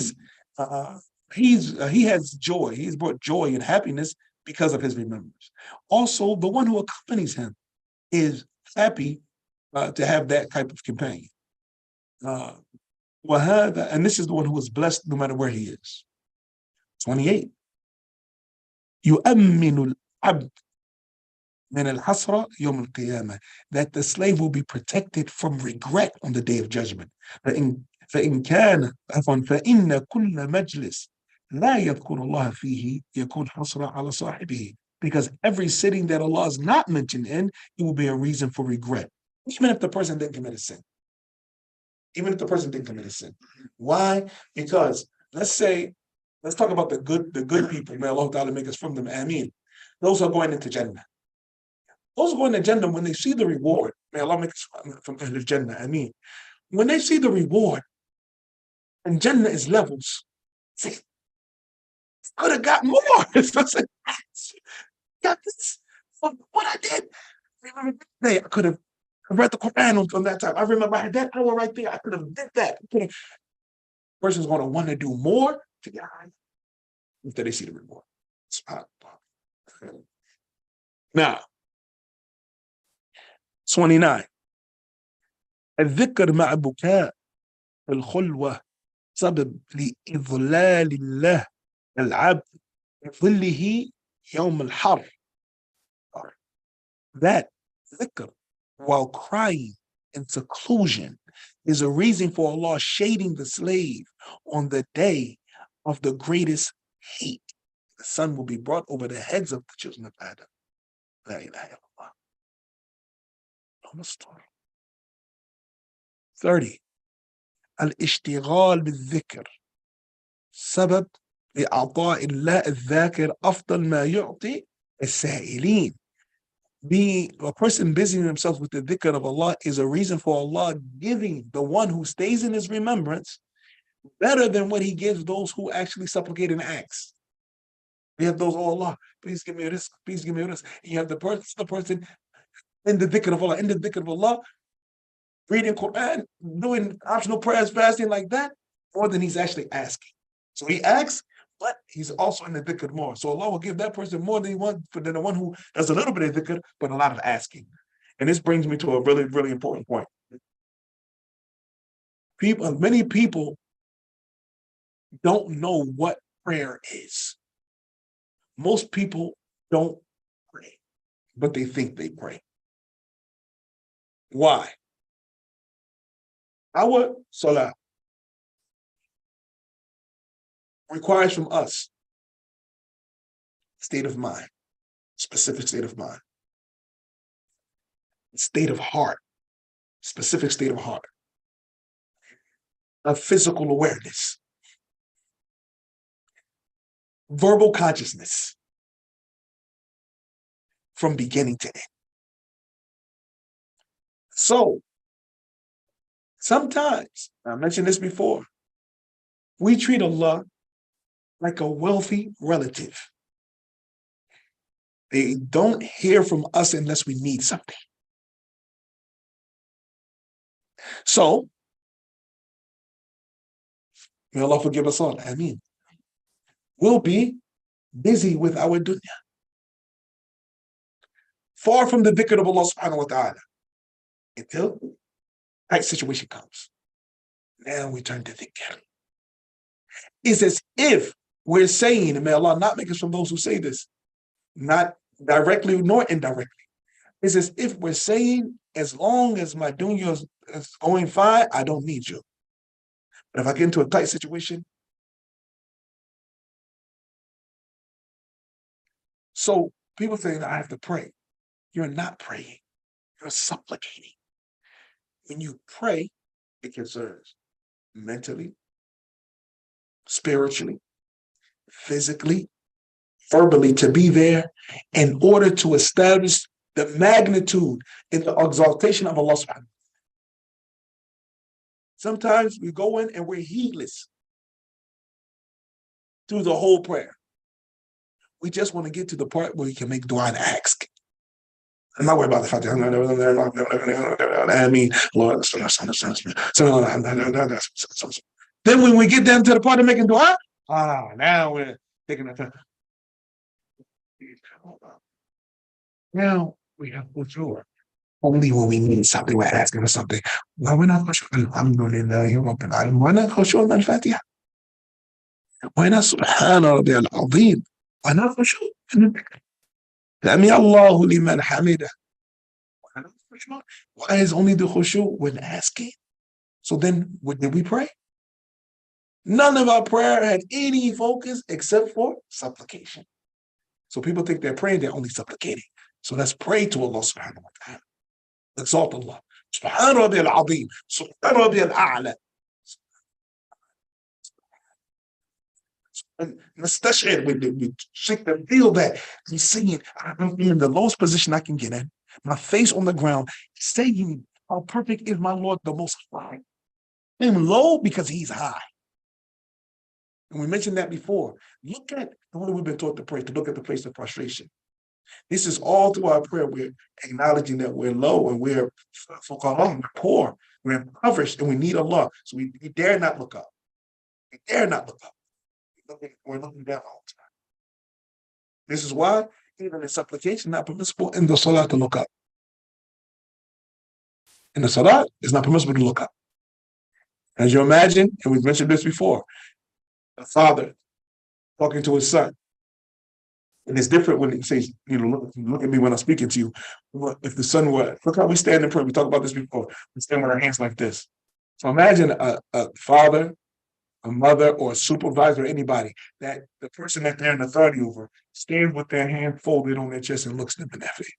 has joy. He's brought joy and happiness because of his remembrance. Also, the one who accompanies him is happy to have that type of companion. And this is the one who is blessed no matter where he is. 28. يؤمن العبد من الحسرة يوم القيامة, that the slave will be protected from regret on the day of judgment. فإن كل مجلس لا يذكر الله فيه يكون حسرة على صاحبه, because every sitting that Allah is not mentioned in, it will be a reason for regret, even if the person didn't commit a sin. Even if the person didn't commit a sin. Why? Because let's talk about the good people. May Allah Ta'ala make us from them. Ameen. Those are going into Jannah. Those who go in the Jannah, when they see the reward, may Allah make us from the Jannah, Ameen. When they see the reward, and Jannah is levels, see, could have got more. Got this. What I did. I could have read the Quran on that time. I remember I had that hour right there. I could have did that. Person's going to want to do more to get higher after they see the reward. Now, 29. الذكر مع بكاء الخلوة سبب لإضلال الله العبد ظله يوم الحر. That dhikr, while crying in seclusion, is a reason for Allah shading the slave on the day of the greatest heat. The sun will be brought over the heads of the children of Adam. La ilaha illallah. 30. الاشتغال بالذكر سبب لإعطاء الله الذاكر أفضل ما يعطي السائلين. A person busying himself with the dhikr of Allah is a reason for Allah giving the one who stays in his remembrance better than what he gives those who actually supplicate and ask. You have those, oh Allah, please give me this, please give me this. And you have the person in the dhikr of Allah, reading Quran, doing optional prayers, fasting like that, more than he's actually asking. So he asks, but he's also in the dhikr more. So Allah will give that person more than than the one who does a little bit of dhikr, but a lot of asking. And this brings me to a really, really important point. Many people don't know what prayer is. Most people don't pray, but they think they pray. Why? Our salah requires from us state of mind, specific state of mind, state of heart, specific state of heart, a physical awareness, verbal consciousness from beginning to end. So sometimes, I mentioned this before, we treat Allah like a wealthy relative. They don't hear from us unless we need something. So, may Allah forgive us all. Ameen. We'll be busy with our dunya, far from the dhikr of Allah subhanahu wa ta'ala, until that situation comes. Now we turn to dhikr. It's as if we're saying, and may Allah not make us from those who say this, not directly nor indirectly. It's as if we're saying, as long as my dunya is going fine, I don't need you. But if I get into a tight situation, so people say I have to pray. You're not praying, you're supplicating. When you pray, it concerns mentally, spiritually, physically, verbally, to be there in order to establish the magnitude and the exaltation of Allah subhanahu. Sometimes we go in and we're heedless through the whole prayer. We just want to get to the part where we can make dua and ask. I'm not worried about the fact that I mean, Lord, then when we get down to the part of making dua, now we're taking the time. Now we have khushu'. Only when we need something, we're asking for something. Why we're not khushu'? Alhamdulillah, Rabbil Alamin. Why not khushu' al-Fatiha? Why not Subhana Rabbi al-Azim? Why not khushu'? Sami Allahu liman hamida. Why is only the khushu' when asking? So then, what did we pray? None of our prayer had any focus except for supplication. So people think they're praying, they're only supplicating. So let's pray to Allah subhanahu wa ta'ala. Exalt Allah. Subhan Rabbi al-Azim. Subhan Rabbi al-A'la. Nastash'ir, we shake them, feel that. I'm singing, I'm in the lowest position I can get in. My face on the ground, saying how perfect is my Lord, the Most High. I'm low because He's high. And we mentioned that before. Look at the way we've been taught to pray, to look at the place of prostration. This is all through our prayer. We're acknowledging that we're low and we're poor, we're impoverished, and we need Allah. So we dare not look up. We dare not look up. We're looking down all the time. This is why, even in supplication, not permissible in the salah to look up. In the salah, it's not permissible to look up. As you imagine, and we've mentioned this before, a father talking to his son. And it's different when he says, look at me when I'm speaking to you. If the son were, look how we stand in prayer. We talked about this before. We stand with our hands like this. So imagine a father, a mother, or a supervisor, or anybody, that the person that they're in authority over stands with their hand folded on their chest and looks them in their face.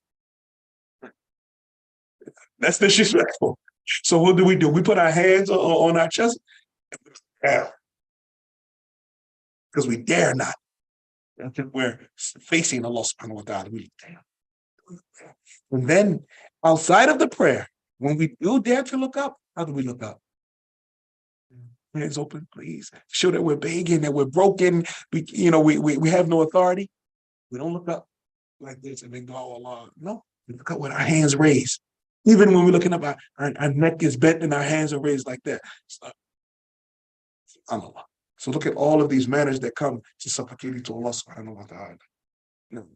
That's disrespectful. So what do? We put our hands on our chest because we dare not. We're facing Allah subhanahu wa ta'ala. And then outside of the prayer, when we do dare to look up, how do we look up? Hands open, please. Show that we're begging, that we're broken. We have no authority. We don't look up like this and then go, oh Allah. No, we look up with our hands raised. Even when we're looking up, our neck is bent and our hands are raised like that. Allah. So look at all of these manners that come to supplicating to Allah subhanahu wa ta'ala. No.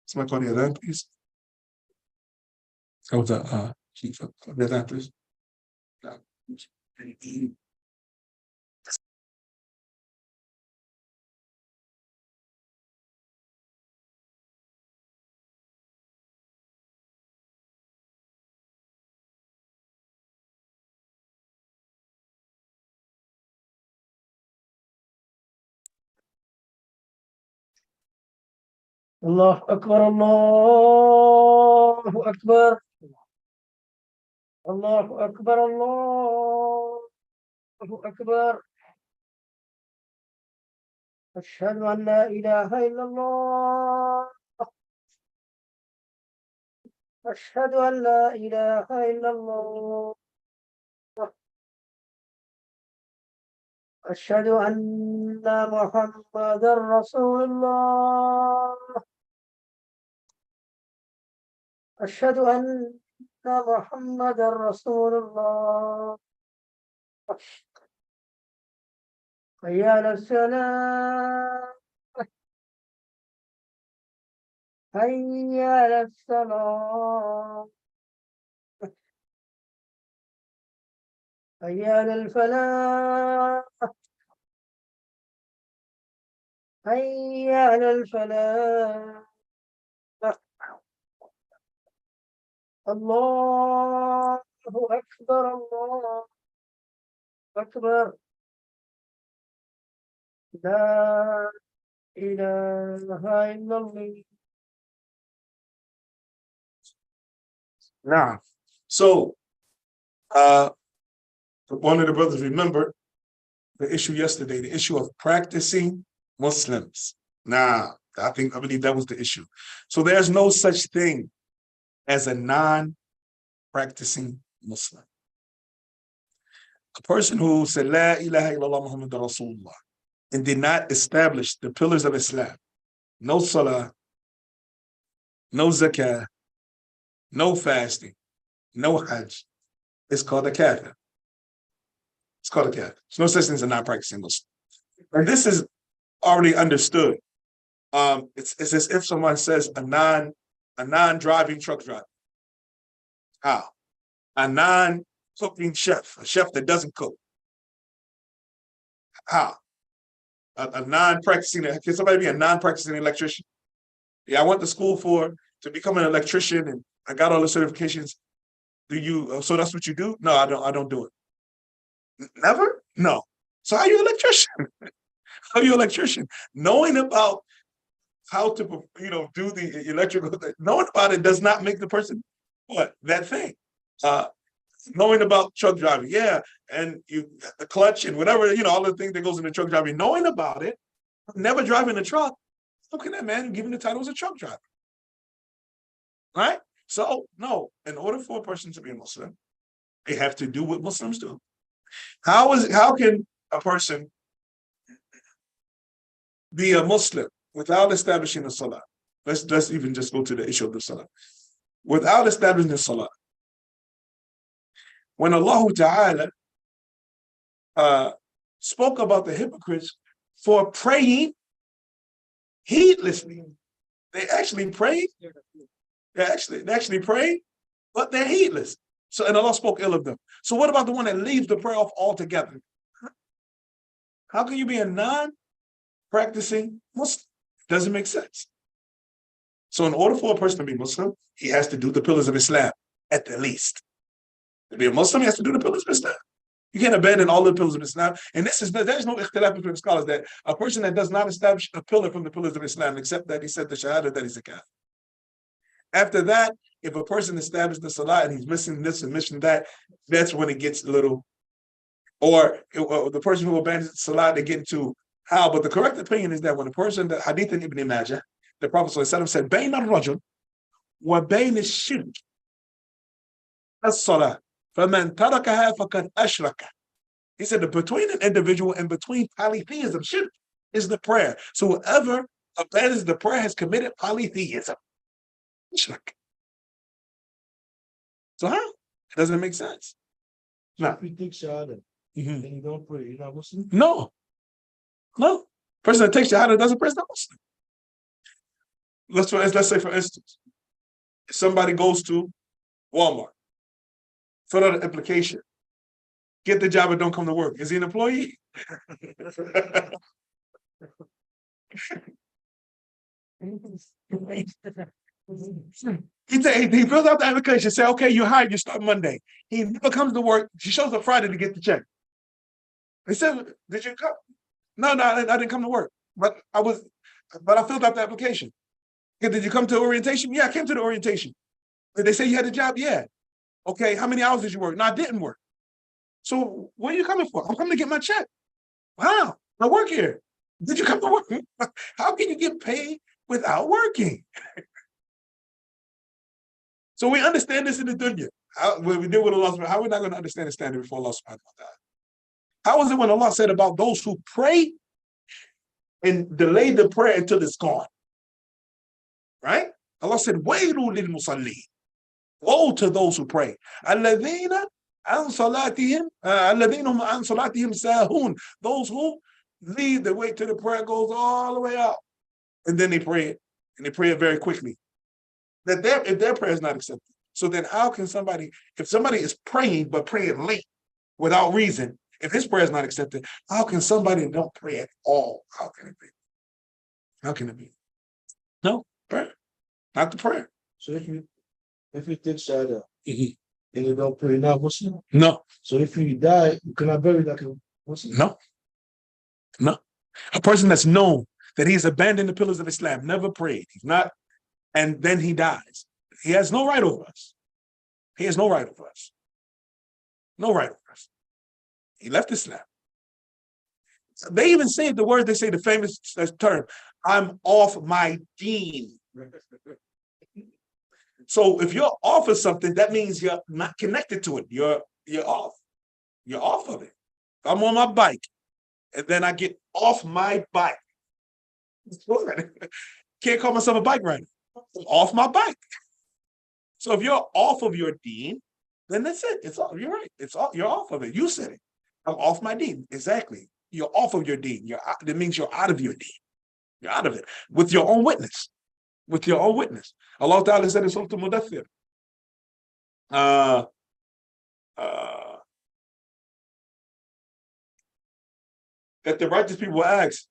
Somebody call the adhan, please. That was a chief of the adhan, please. الله أكبر الله أكبر الله أكبر الله أكبر أشهد أن لا إله إلا الله. أشهد أن لا إله إلا الله. أشهد أن محمدا رسول الله. أشهد أن محمدا رسول الله. حي على السلام. حي على السلام. حي على الفلاح. حي على الفلاح. الله أكبر. الله أكبر. لا إله إلا الله. Now, so one of the brothers remembered the issue yesterday, the issue of practicing Muslims. Now, I believe that was the issue. So there's no such thing as a non-practicing Muslim. A person who said La ilaha illallah Muhammadur Rasulullah and did not establish the pillars of Islam, no salah, no zakah, no fasting, no hajj, it's called a kafir. It's called a kafir. There's no such thing as a non-practicing Muslim. And this is already understood. It's as if someone says a non-driving truck driver. How? A non-cooking chef, a chef that doesn't cook. How? A non-practicing, can somebody be a non-practicing electrician? Yeah, I went to school to become an electrician and I got all the certifications. So that's what you do? No, I don't do it. Never? No. So how are you an electrician? How are you an electrician? Knowing about how to, do the electrical, knowing about it does not make the person what? That thing. Knowing about truck driving, yeah, and the clutch and whatever, all the things that goes into truck driving, knowing about it, never driving a truck, how can that man give him the title as a truck driver? Right? So, no, in order for a person to be a Muslim, they have to do what Muslims do. How can a person be a Muslim without establishing the salah? Let's even just go to the issue of the salah. Without establishing the salah, when Allah Ta'ala spoke about the hypocrites for praying heedlessly, they actually prayed. They actually prayed, but they're heedless. So, and Allah spoke ill of them. So what about the one that leaves the prayer off altogether? How can you be a non-practicing Muslim? Doesn't make sense. So in order for a person to be Muslim, he has to do the pillars of Islam, at the least. To be a Muslim, he has to do the pillars of Islam. You can't abandon all the pillars of Islam. And there's no ikhtilaf between scholars that a person that does not establish a pillar from the pillars of Islam, except that he said the shahada, that he's a kafir. After that, if a person established the salah and he's missing this and missing that, that's when it gets a little, or the person who abandons the salah, they get into how. But the correct opinion is that when a person, the hadith in Ibn Majah, the Prophet ﷺ said, Bain al-rajul wa bain al-shirk as-salah, faman tarakaha faqad ashraka. He said that between an individual and between polytheism, shirk is the prayer. So whoever abandons the prayer has committed polytheism. Shirk. So how? It doesn't make sense. No. If you take shahada and you don't pray, you're not Muslim? No. Person that takes shahada doesn't pray, is not Muslim. Let's say, for instance, if somebody goes to Walmart, fill out an application, get the job and don't come to work. Is he an employee? He fills out the application, say, okay, you're hired, you start Monday. He never comes to work. She shows up Friday to get the check. They said, did you come? No, I didn't come to work. But I filled out the application. Did you come to orientation? Yeah, I came to the orientation. Did they say you had a job? Yeah. Okay, how many hours did you work? No, I didn't work. So what are you coming for? I'm coming to get my check. Wow, I work here. Did you come to work? How can you get paid without working? So we understand this in the dunya. When we deal with Allah, how are we not going to understand the standard before Allah subhanahu wa ta'ala? How is it when Allah said about those who pray and delay the prayer until it's gone? Right? Allah said, وَيْلٌ لِلْمُصَلِّينَ. Woe to those who pray. الَّذِينَ عَنْ صَلَاتِهِمْ الَّذِينَ هُمْ عَنْ صَلَاتِهِمْ سَاهُونَ. Those who leave the way till the prayer goes all the way out. And then they pray it. And they pray it very quickly. That if their prayer is not accepted. So then how can somebody, if somebody is praying but praying late without reason, if his prayer is not accepted, how can somebody don't pray at all? How can it be? How can it be? No, prayer. Not the prayer. So if you take shahada and you don't pray now, Muslim? No. So if you die, you cannot bury like a Muslim? No. No. A person that's known that he's abandoned the pillars of Islam, never prayed, he's not, and then he dies. He has no right over us. He has no right over us. No right over us. He left Islam. They even say the word, they say the famous term, I'm off my deen. So if you're off of something, that means you're not connected to it. You're off. You're off of it. I'm on my bike, and then I get off my bike. Can't call myself a bike rider. I'm off my bike. So if you're off of your deen, then that's it. It's all. You're right. It's all. You're off of it. You said it. I'm off my deen. Exactly. You're off of your deen. That means you're out of your deen. You're out of it with your own witness. With your own witness. Allah Ta'ala said in Surah Al-Mudaththir, that the righteous people will ask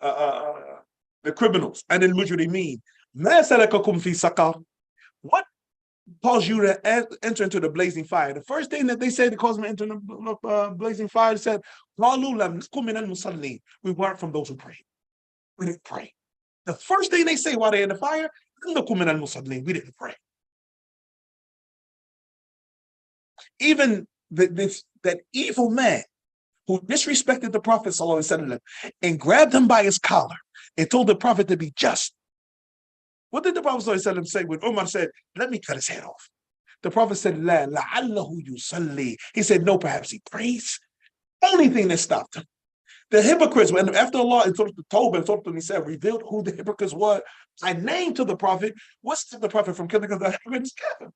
the criminals and the mujrimeen, مَا سَلَكَكُمْ فِي سَقَرٍ? What caused you to enter into the blazing fire? The first thing that they said that caused them to enter the blazing fire said, قَالُوا لَمْ نَكُ مِنَ الْمُصَلِّينَ. We weren't from those who prayed. We didn't pray. The first thing they say while they're in the fire, we didn't pray. Even that evil man who disrespected the Prophet ﷺ and grabbed him by his collar and told the Prophet to be just. What did the Prophet ﷺ say when Umar said, let me cut his head off? The Prophet said, La la'allahu yusalli. He said, no, perhaps he prays. Only thing that stopped him. The hypocrites, when after Allah in Surah At-Tawbah and Surah An-Nisa revealed who the hypocrites were, I named to the Prophet, what's the Prophet from killing? Because the hypocrite is kafir.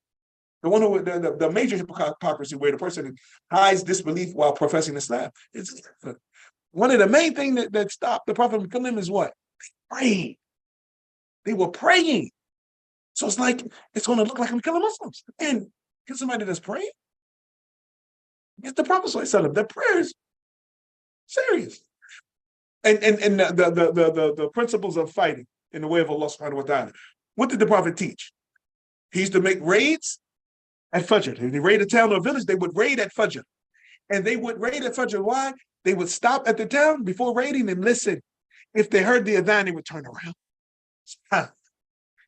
The one who the major hypocrisy where the person hides disbelief while professing Islam. It's one of the main things that stopped the Prophet from killing him is what? They prayed. They were praying. So it's like it's going to look like I'm killing Muslims. And get somebody that's praying. It's the Prophet ﷺ. Their prayers serious. And the principles of fighting in the way of Allah subhanahu wa ta'ala. What did the Prophet teach? He used to make raids at Fajr. If they raid a town or a village, they would raid at Fajr. And they would raid at Fajr. Why? They would stop at the town before raiding and listen. If they heard the adhan, they would turn around.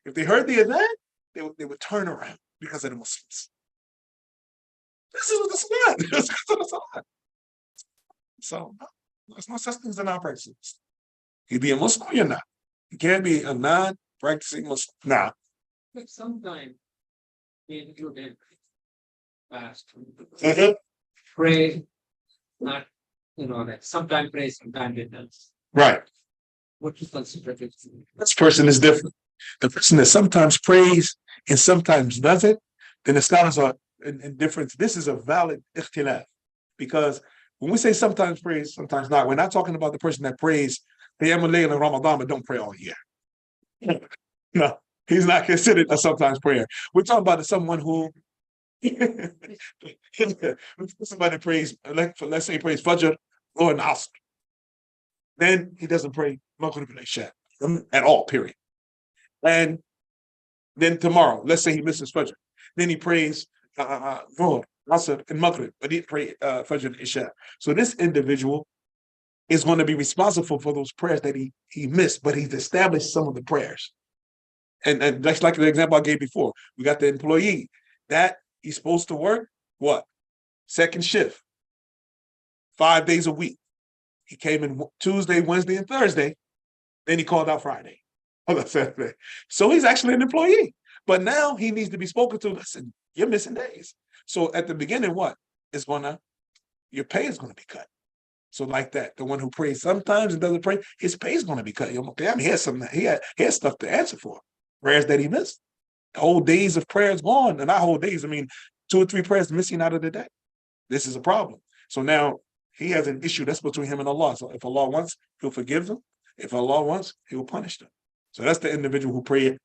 If they heard the adhan, they would turn around because of the Muslims. This is what the Salat. So there's no such things in our practices. You be a Muslim or you're not. You can't be a non-practicing Muslim. Nah. But sometimes in your day fast, pray, not that sometimes pray, sometimes it does. Right. What you consider it? This person is different. The person that sometimes prays and sometimes doesn't, then the scholars are in difference. This is a valid ikhtilaf because when we say sometimes prays, sometimes not, we're not talking about the person that prays Qiyamul Layl in Ramadan but don't pray all year. No, he's not considered a sometimes prayer. We're talking about someone who somebody prays, let's say he prays Fajr or Asr. Then he doesn't pray Maghrib and Isha at all, period. And then tomorrow, let's say he misses Fajr. Then he prays Dhuhr, Asr, and Maghrib, but he didn't pray Fajr and Isha. So this individual is going to be responsible for those prayers that he missed, but he's established some of the prayers. And just like the example I gave before, we got the employee that he's supposed to work, what? Second shift, 5 days a week. He came in Tuesday, Wednesday, and Thursday. Then he called out Friday. On Saturday. So he's actually an employee. But now he needs to be spoken to. Listen, you're missing days. So at the beginning, what? It's gonna, your pay is gonna be cut. So like that, the one who prays sometimes and doesn't pray, his pay is gonna be cut. Okay, I mean, he has something, he has stuff to answer for. Prayers that he missed. Whole days of prayers gone. And not whole days, I mean 2 or 3 prayers missing out of the day. This is a problem. So now he has an issue that's between him and Allah. So if Allah wants, he'll forgive them. If Allah wants, he'll punish them. So that's the individual who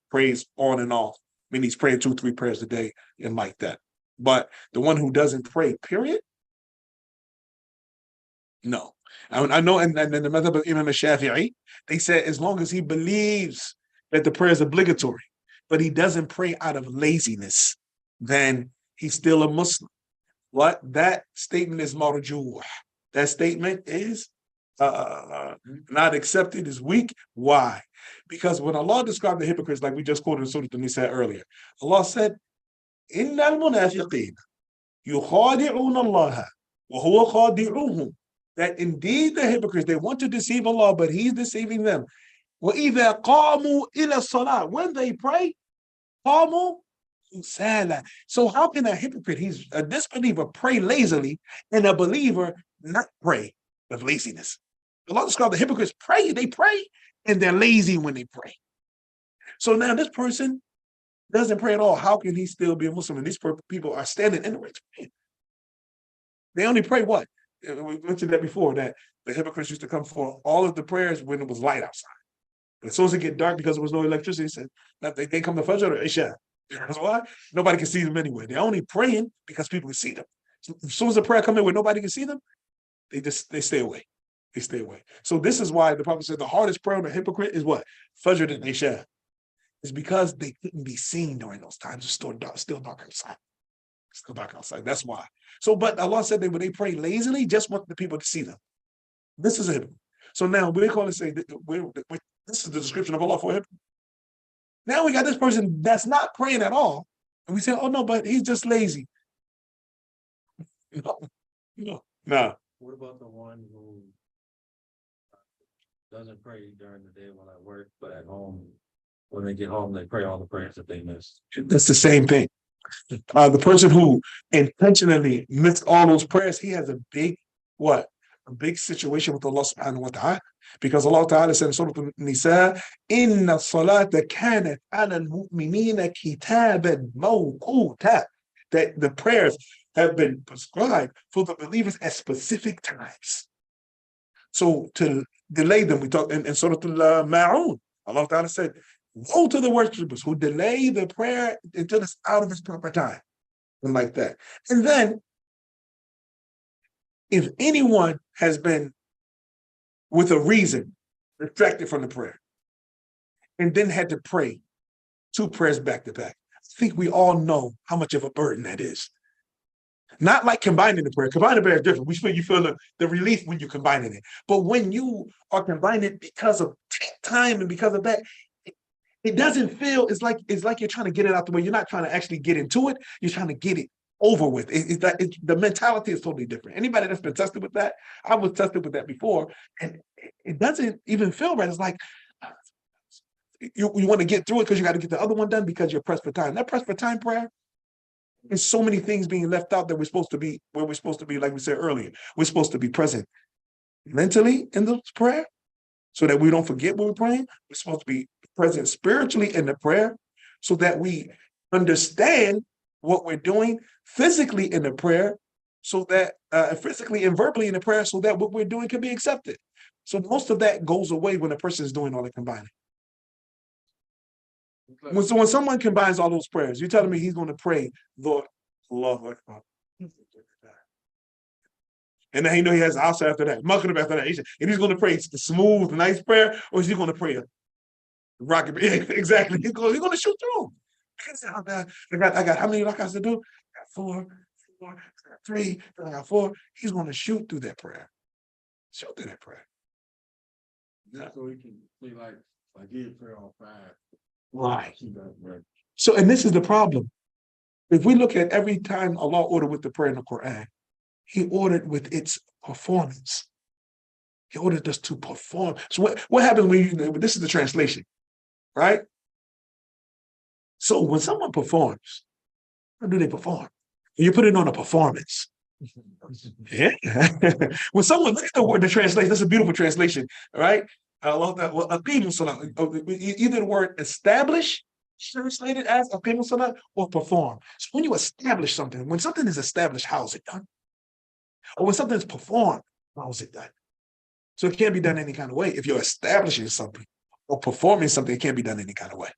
prays on and off. I mean, he's praying 2 or 3 prayers a day and like that. But the one who doesn't pray, period, no. I know, and then the method of Imam Shafi'i, they said as long as he believes that the prayer is obligatory, but he doesn't pray out of laziness, then he's still a Muslim. What? That statement is marjuh. That statement is not accepted, is weak. Why? Because when Allah described the hypocrites, like we just quoted in Surah An-Nisa earlier, Allah said, "Inna al-munafiqeen yukhadi'una Allah wa huwa khadi'uhum." That indeed the hypocrites, they want to deceive Allah, but He's deceiving them. وَإِذَا قَامُوا إِلَى الصَّلَاةِ. When they pray, قَامُوا كُسَالَى. So how can a hypocrite, he's a disbeliever, pray lazily, and a believer not pray with laziness? Allah described the hypocrites pray, they pray, and they're lazy when they pray. So now this person doesn't pray at all. How can he still be a Muslim? And these people are standing in the right praying. They only pray what? We mentioned that before, that the hypocrites used to come for all of the prayers when it was light outside. But as soon as it get dark because there was no electricity, he said that they come to Fajr or Isha. That's why nobody can see them anyway. They're only praying because people can see them. So as soon as the prayer come in where nobody can see them, they stay away. They stay away. So this is why the Prophet said the hardest prayer on a hypocrite is what? Fajr and Isha. It's because they couldn't be seen during those times. It's still dark outside. Still dark outside. That's why. So, but Allah said that when they pray lazily, just want the people to see them. This is a hypocrite. So now we're going to say that this is the description of Allah for a hypocrite. Now we got this person that's not praying at all, and we say, "Oh no, but he's just lazy." No. What about the one who doesn't pray during the day while at work, but at home, when they get home, they pray all the prayers that they missed? That's the same thing. The person who intentionally missed all those prayers, he has a big what? A big situation with Allah subhanahu wa ta'ala. Because Allah ta'ala said in Surah An-Nisa, "Inna salata kanat ala al-mu'minina kitaban mawquta." That the prayers have been prescribed for the believers at specific times. So to delay them, we talk in Surah Al-Ma'un, Allah ta'ala said, "Woe to the worshippers who delay the prayer until it's out of its proper time." And like that. And then, if anyone has been with a reason distracted from the prayer and then had to pray 2 prayers back to back, I think we all know how much of a burden that is. Not like combining the prayer. Combining the prayer is different. You feel the relief when you're combining it. But when you are combining it because of time and because of that, it doesn't feel, it's like you're trying to get it out the way. You're not trying to actually get into it. You're trying to get it over with. The mentality is totally different. Anybody that's been tested with that, I was tested with that before, and it doesn't even feel right. It's like you want to get through it because you got to get the other one done because you're pressed for time. That pressed for time prayer, there's so many things being left out that we're supposed to be where we're supposed to be, like we said earlier. We're supposed to be present mentally in the prayer so that we don't forget what we're praying. We're supposed to be present spiritually in the prayer so that we understand what we're doing physically in the prayer, so that physically and verbally in the prayer, so that what we're doing can be accepted. So most of that goes away when a person is doing all the combining. When someone combines all those prayers, you're telling me he's going to pray, Lord, Allahu Akbar. And then he know he has Asr after that, Maghrib after that. And he's going to pray the smooth, nice prayer, or is he going to pray a rocket? Exactly. He's going to shoot through. I got how many rakats to do? I got 4, I got 3, I got 4. He's going to shoot through that prayer. Shoot through that prayer. Yeah. So he can be like he did prayer on 5. Right. So, and this is the problem. If we look at every time Allah ordered with the prayer in the Quran, He ordered with its performance. He ordered us to perform. So what happens when this is the translation, right? So when someone performs, how do they perform? You put it on a performance. Yeah. When someone look at the word, the translation, that's a beautiful translation, right? I love that. Well, either the word establish, translated as aqimu salat, or perform. So when you establish something, when something is established, how is it done? Or when something is performed, how is it done? So it can't be done any kind of way. If you're establishing something or performing something, it can't be done any kind of way.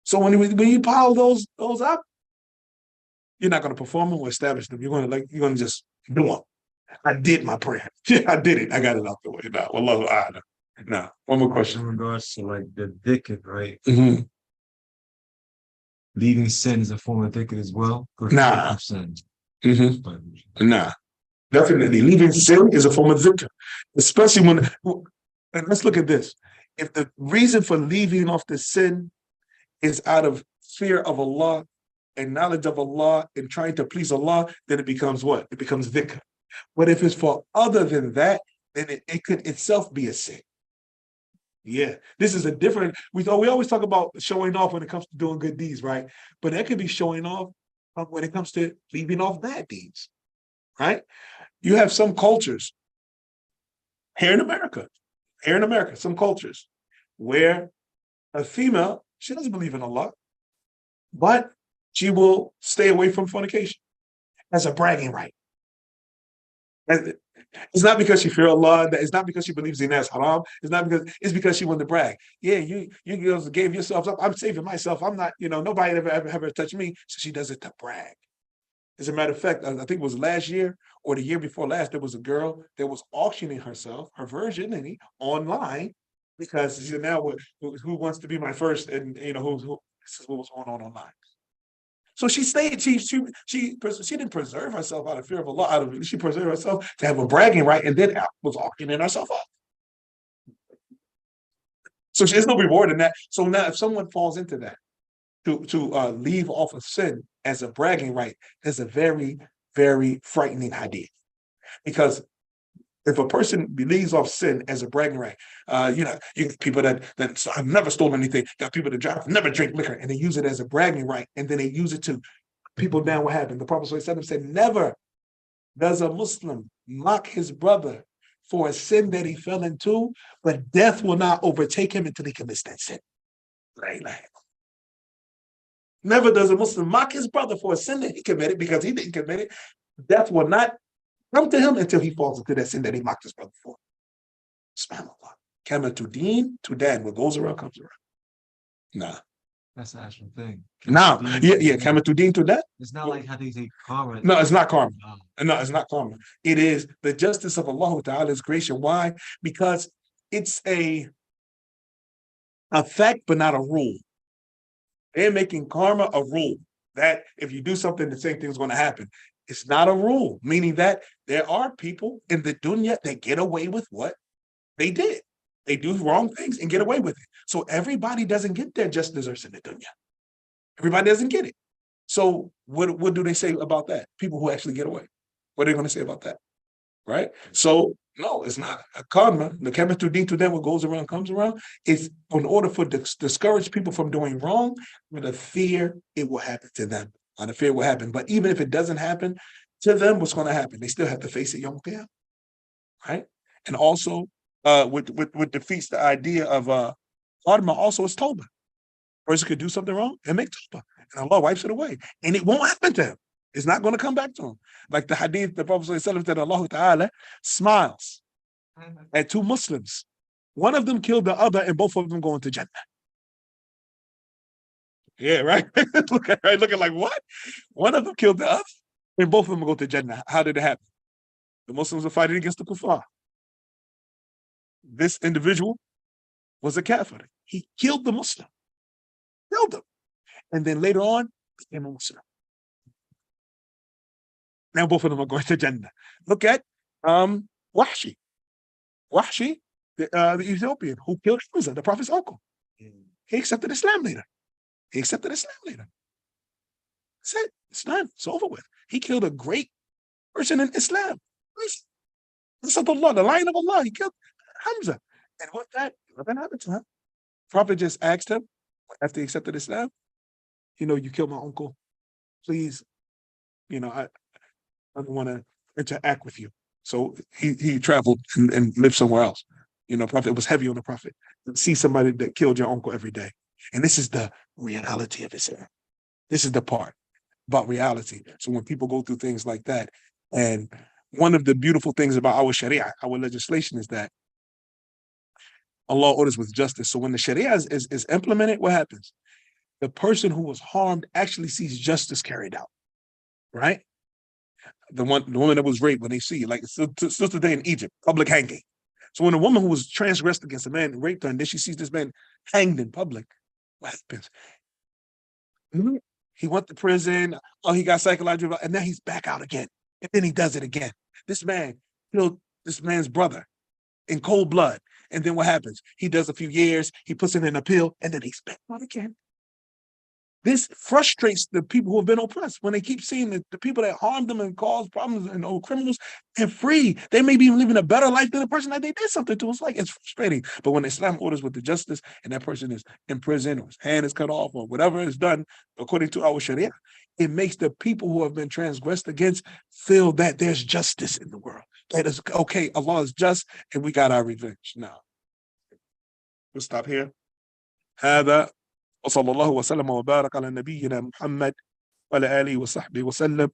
So when you pile those up, you're not going to perform them or establish them. You're going to just do them. I did my prayer. Yeah, I did it. I got it out the way. Now, wallahu a'lam. Now, one more In question. regards to like the dhikr, right? Mhm. Leaving sin is a form of dhikr as well. Nah. Sin. Mhm. But Nah. Definitely. Leaving sin is a form of dhikr. Especially when, and let's look at this. If the reason for leaving off the sin is out of fear of Allah and knowledge of Allah and trying to please Allah, then it becomes what? It becomes dhikr. But if it's for other than that, then it could itself be a sin. Yeah, this is a different. We always talk about showing off when it comes to doing good deeds, right? But that could be showing off when it comes to leaving off bad deeds, right? You have some cultures here in America, some cultures where a female, she doesn't believe in Allah, but she will stay away from fornication as a bragging right. And it's not because she fear Allah. It's not because she believes zina is haram. It's because she wanted to brag. Yeah, you girls gave yourselves up. I'm saving myself. I'm not, nobody ever touched me. So she does it to brag. As a matter of fact, I think it was last year or the year before last, there was a girl that was auctioning herself, her virginity, online because she said, now who wants to be my first? And who this is what was going on online. So she stayed. She didn't preserve herself out of fear of Allah. She preserved herself to have a bragging right, and then was auctioning herself up. So there's no reward in that. So now, if someone falls into that, to leave off of sin as a bragging right, is a very, very frightening idea. Because if a person believes off sin as a bragging right, you get people that I've never stolen anything, got people that drive, never drink liquor, and they use it as a bragging right, and then they use it to people down. What happened? The Prophet ﷺ said, never does a Muslim mock his brother for a sin that he fell into, but death will not overtake him until he commits that sin. Right? Never does a Muslim mock his brother for a sin that he committed because he didn't commit it. Death will not come to him until he falls into that sin that he mocked his brother for. SubhanAllah. Kama tudeen, tudan. What goes around comes around. Nah. that's the actual thing. Nah. Yeah. Kama tudeen, tudan. It's not like how they say karma. No, it's not karma. No, it's not karma. It is the justice of Allah Ta'ala's creation. Why? Because it's a fact, but not a rule. They're making karma a rule that if you do something, the same thing is going to happen. It's not a rule, meaning that there are people in the dunya that get away with what they did. They do wrong things and get away with it. So everybody doesn't get their just desserts in the dunya. Everybody doesn't get it. So what do they say about that? People who actually get away. What are they going to say about that? Right? So no, it's not a karma. The kama tudeen to them, what goes around comes around. It's in order for discourage people from doing wrong, with a fear it will happen to them. On the fear will happen. But even if it doesn't happen to them, what's going to happen? They still have to face it Yom Qiyamah. Right? And also with defeats the idea of karma also is tawbah. Person could do something wrong and make tawbah. And Allah wipes it away. And it won't happen to him. It's not going to come back to him. Like the hadith, the Prophet ﷺ said, Allah Ta'ala smiles at two Muslims. One of them killed the other and both of them go into Jannah. Yeah, right? Looking like what? One of them killed the other and both of them go to Jannah. How did it happen? The Muslims are fighting against the kuffar. This individual was a kafir. He killed the Muslim. Killed him. And then later on, became a Muslim. Now both of them are going to Jannah. Look at Wahshi. Wahshi, the Ethiopian, who killed Hamza, the Prophet's uncle. He accepted Islam later. That's it. It's done. It's over with. He killed a great person in Islam. Asadullah, the lion of Allah, he killed Hamza. And with that, nothing happened to him. Prophet just asked him, after he accepted Islam, you killed my uncle. Please, I don't want to interact with you. So he traveled and lived somewhere else. Prophet was heavy on the Prophet. See somebody that killed your uncle every day. And this is the reality of Islam. This is the part about reality. So when people go through things like that, and one of the beautiful things about our Sharia, our legislation, is that Allah orders with justice. So when the Sharia is implemented, what happens? The person who was harmed actually sees justice carried out, right? The woman that was raped, when they see it, like it's still today in Egypt, public hanging. So when a woman who was transgressed against a man raped her, and then she sees this man hanged in public, what happens? He went to prison. Oh, he got psychological, and now he's back out again. And then he does it again. This man killed this man's brother in cold blood. And then what happens? He does a few years, he puts in an appeal, and then he's back out again. This frustrates the people who have been oppressed when they keep seeing that the people that harmed them and caused problems and old criminals, they're free. They may be living a better life than the person that they did something to. It's frustrating. But when Islam orders with the justice and that person is in prison or his hand is cut off or whatever is done according to our Sharia, it makes the people who have been transgressed against feel that there's justice in the world. That is okay, Allah is just and we got our revenge. Now, we'll stop here. هذا وصلى الله وسلم وبارك على نبينا محمد وعلى آله وصحبه وسلم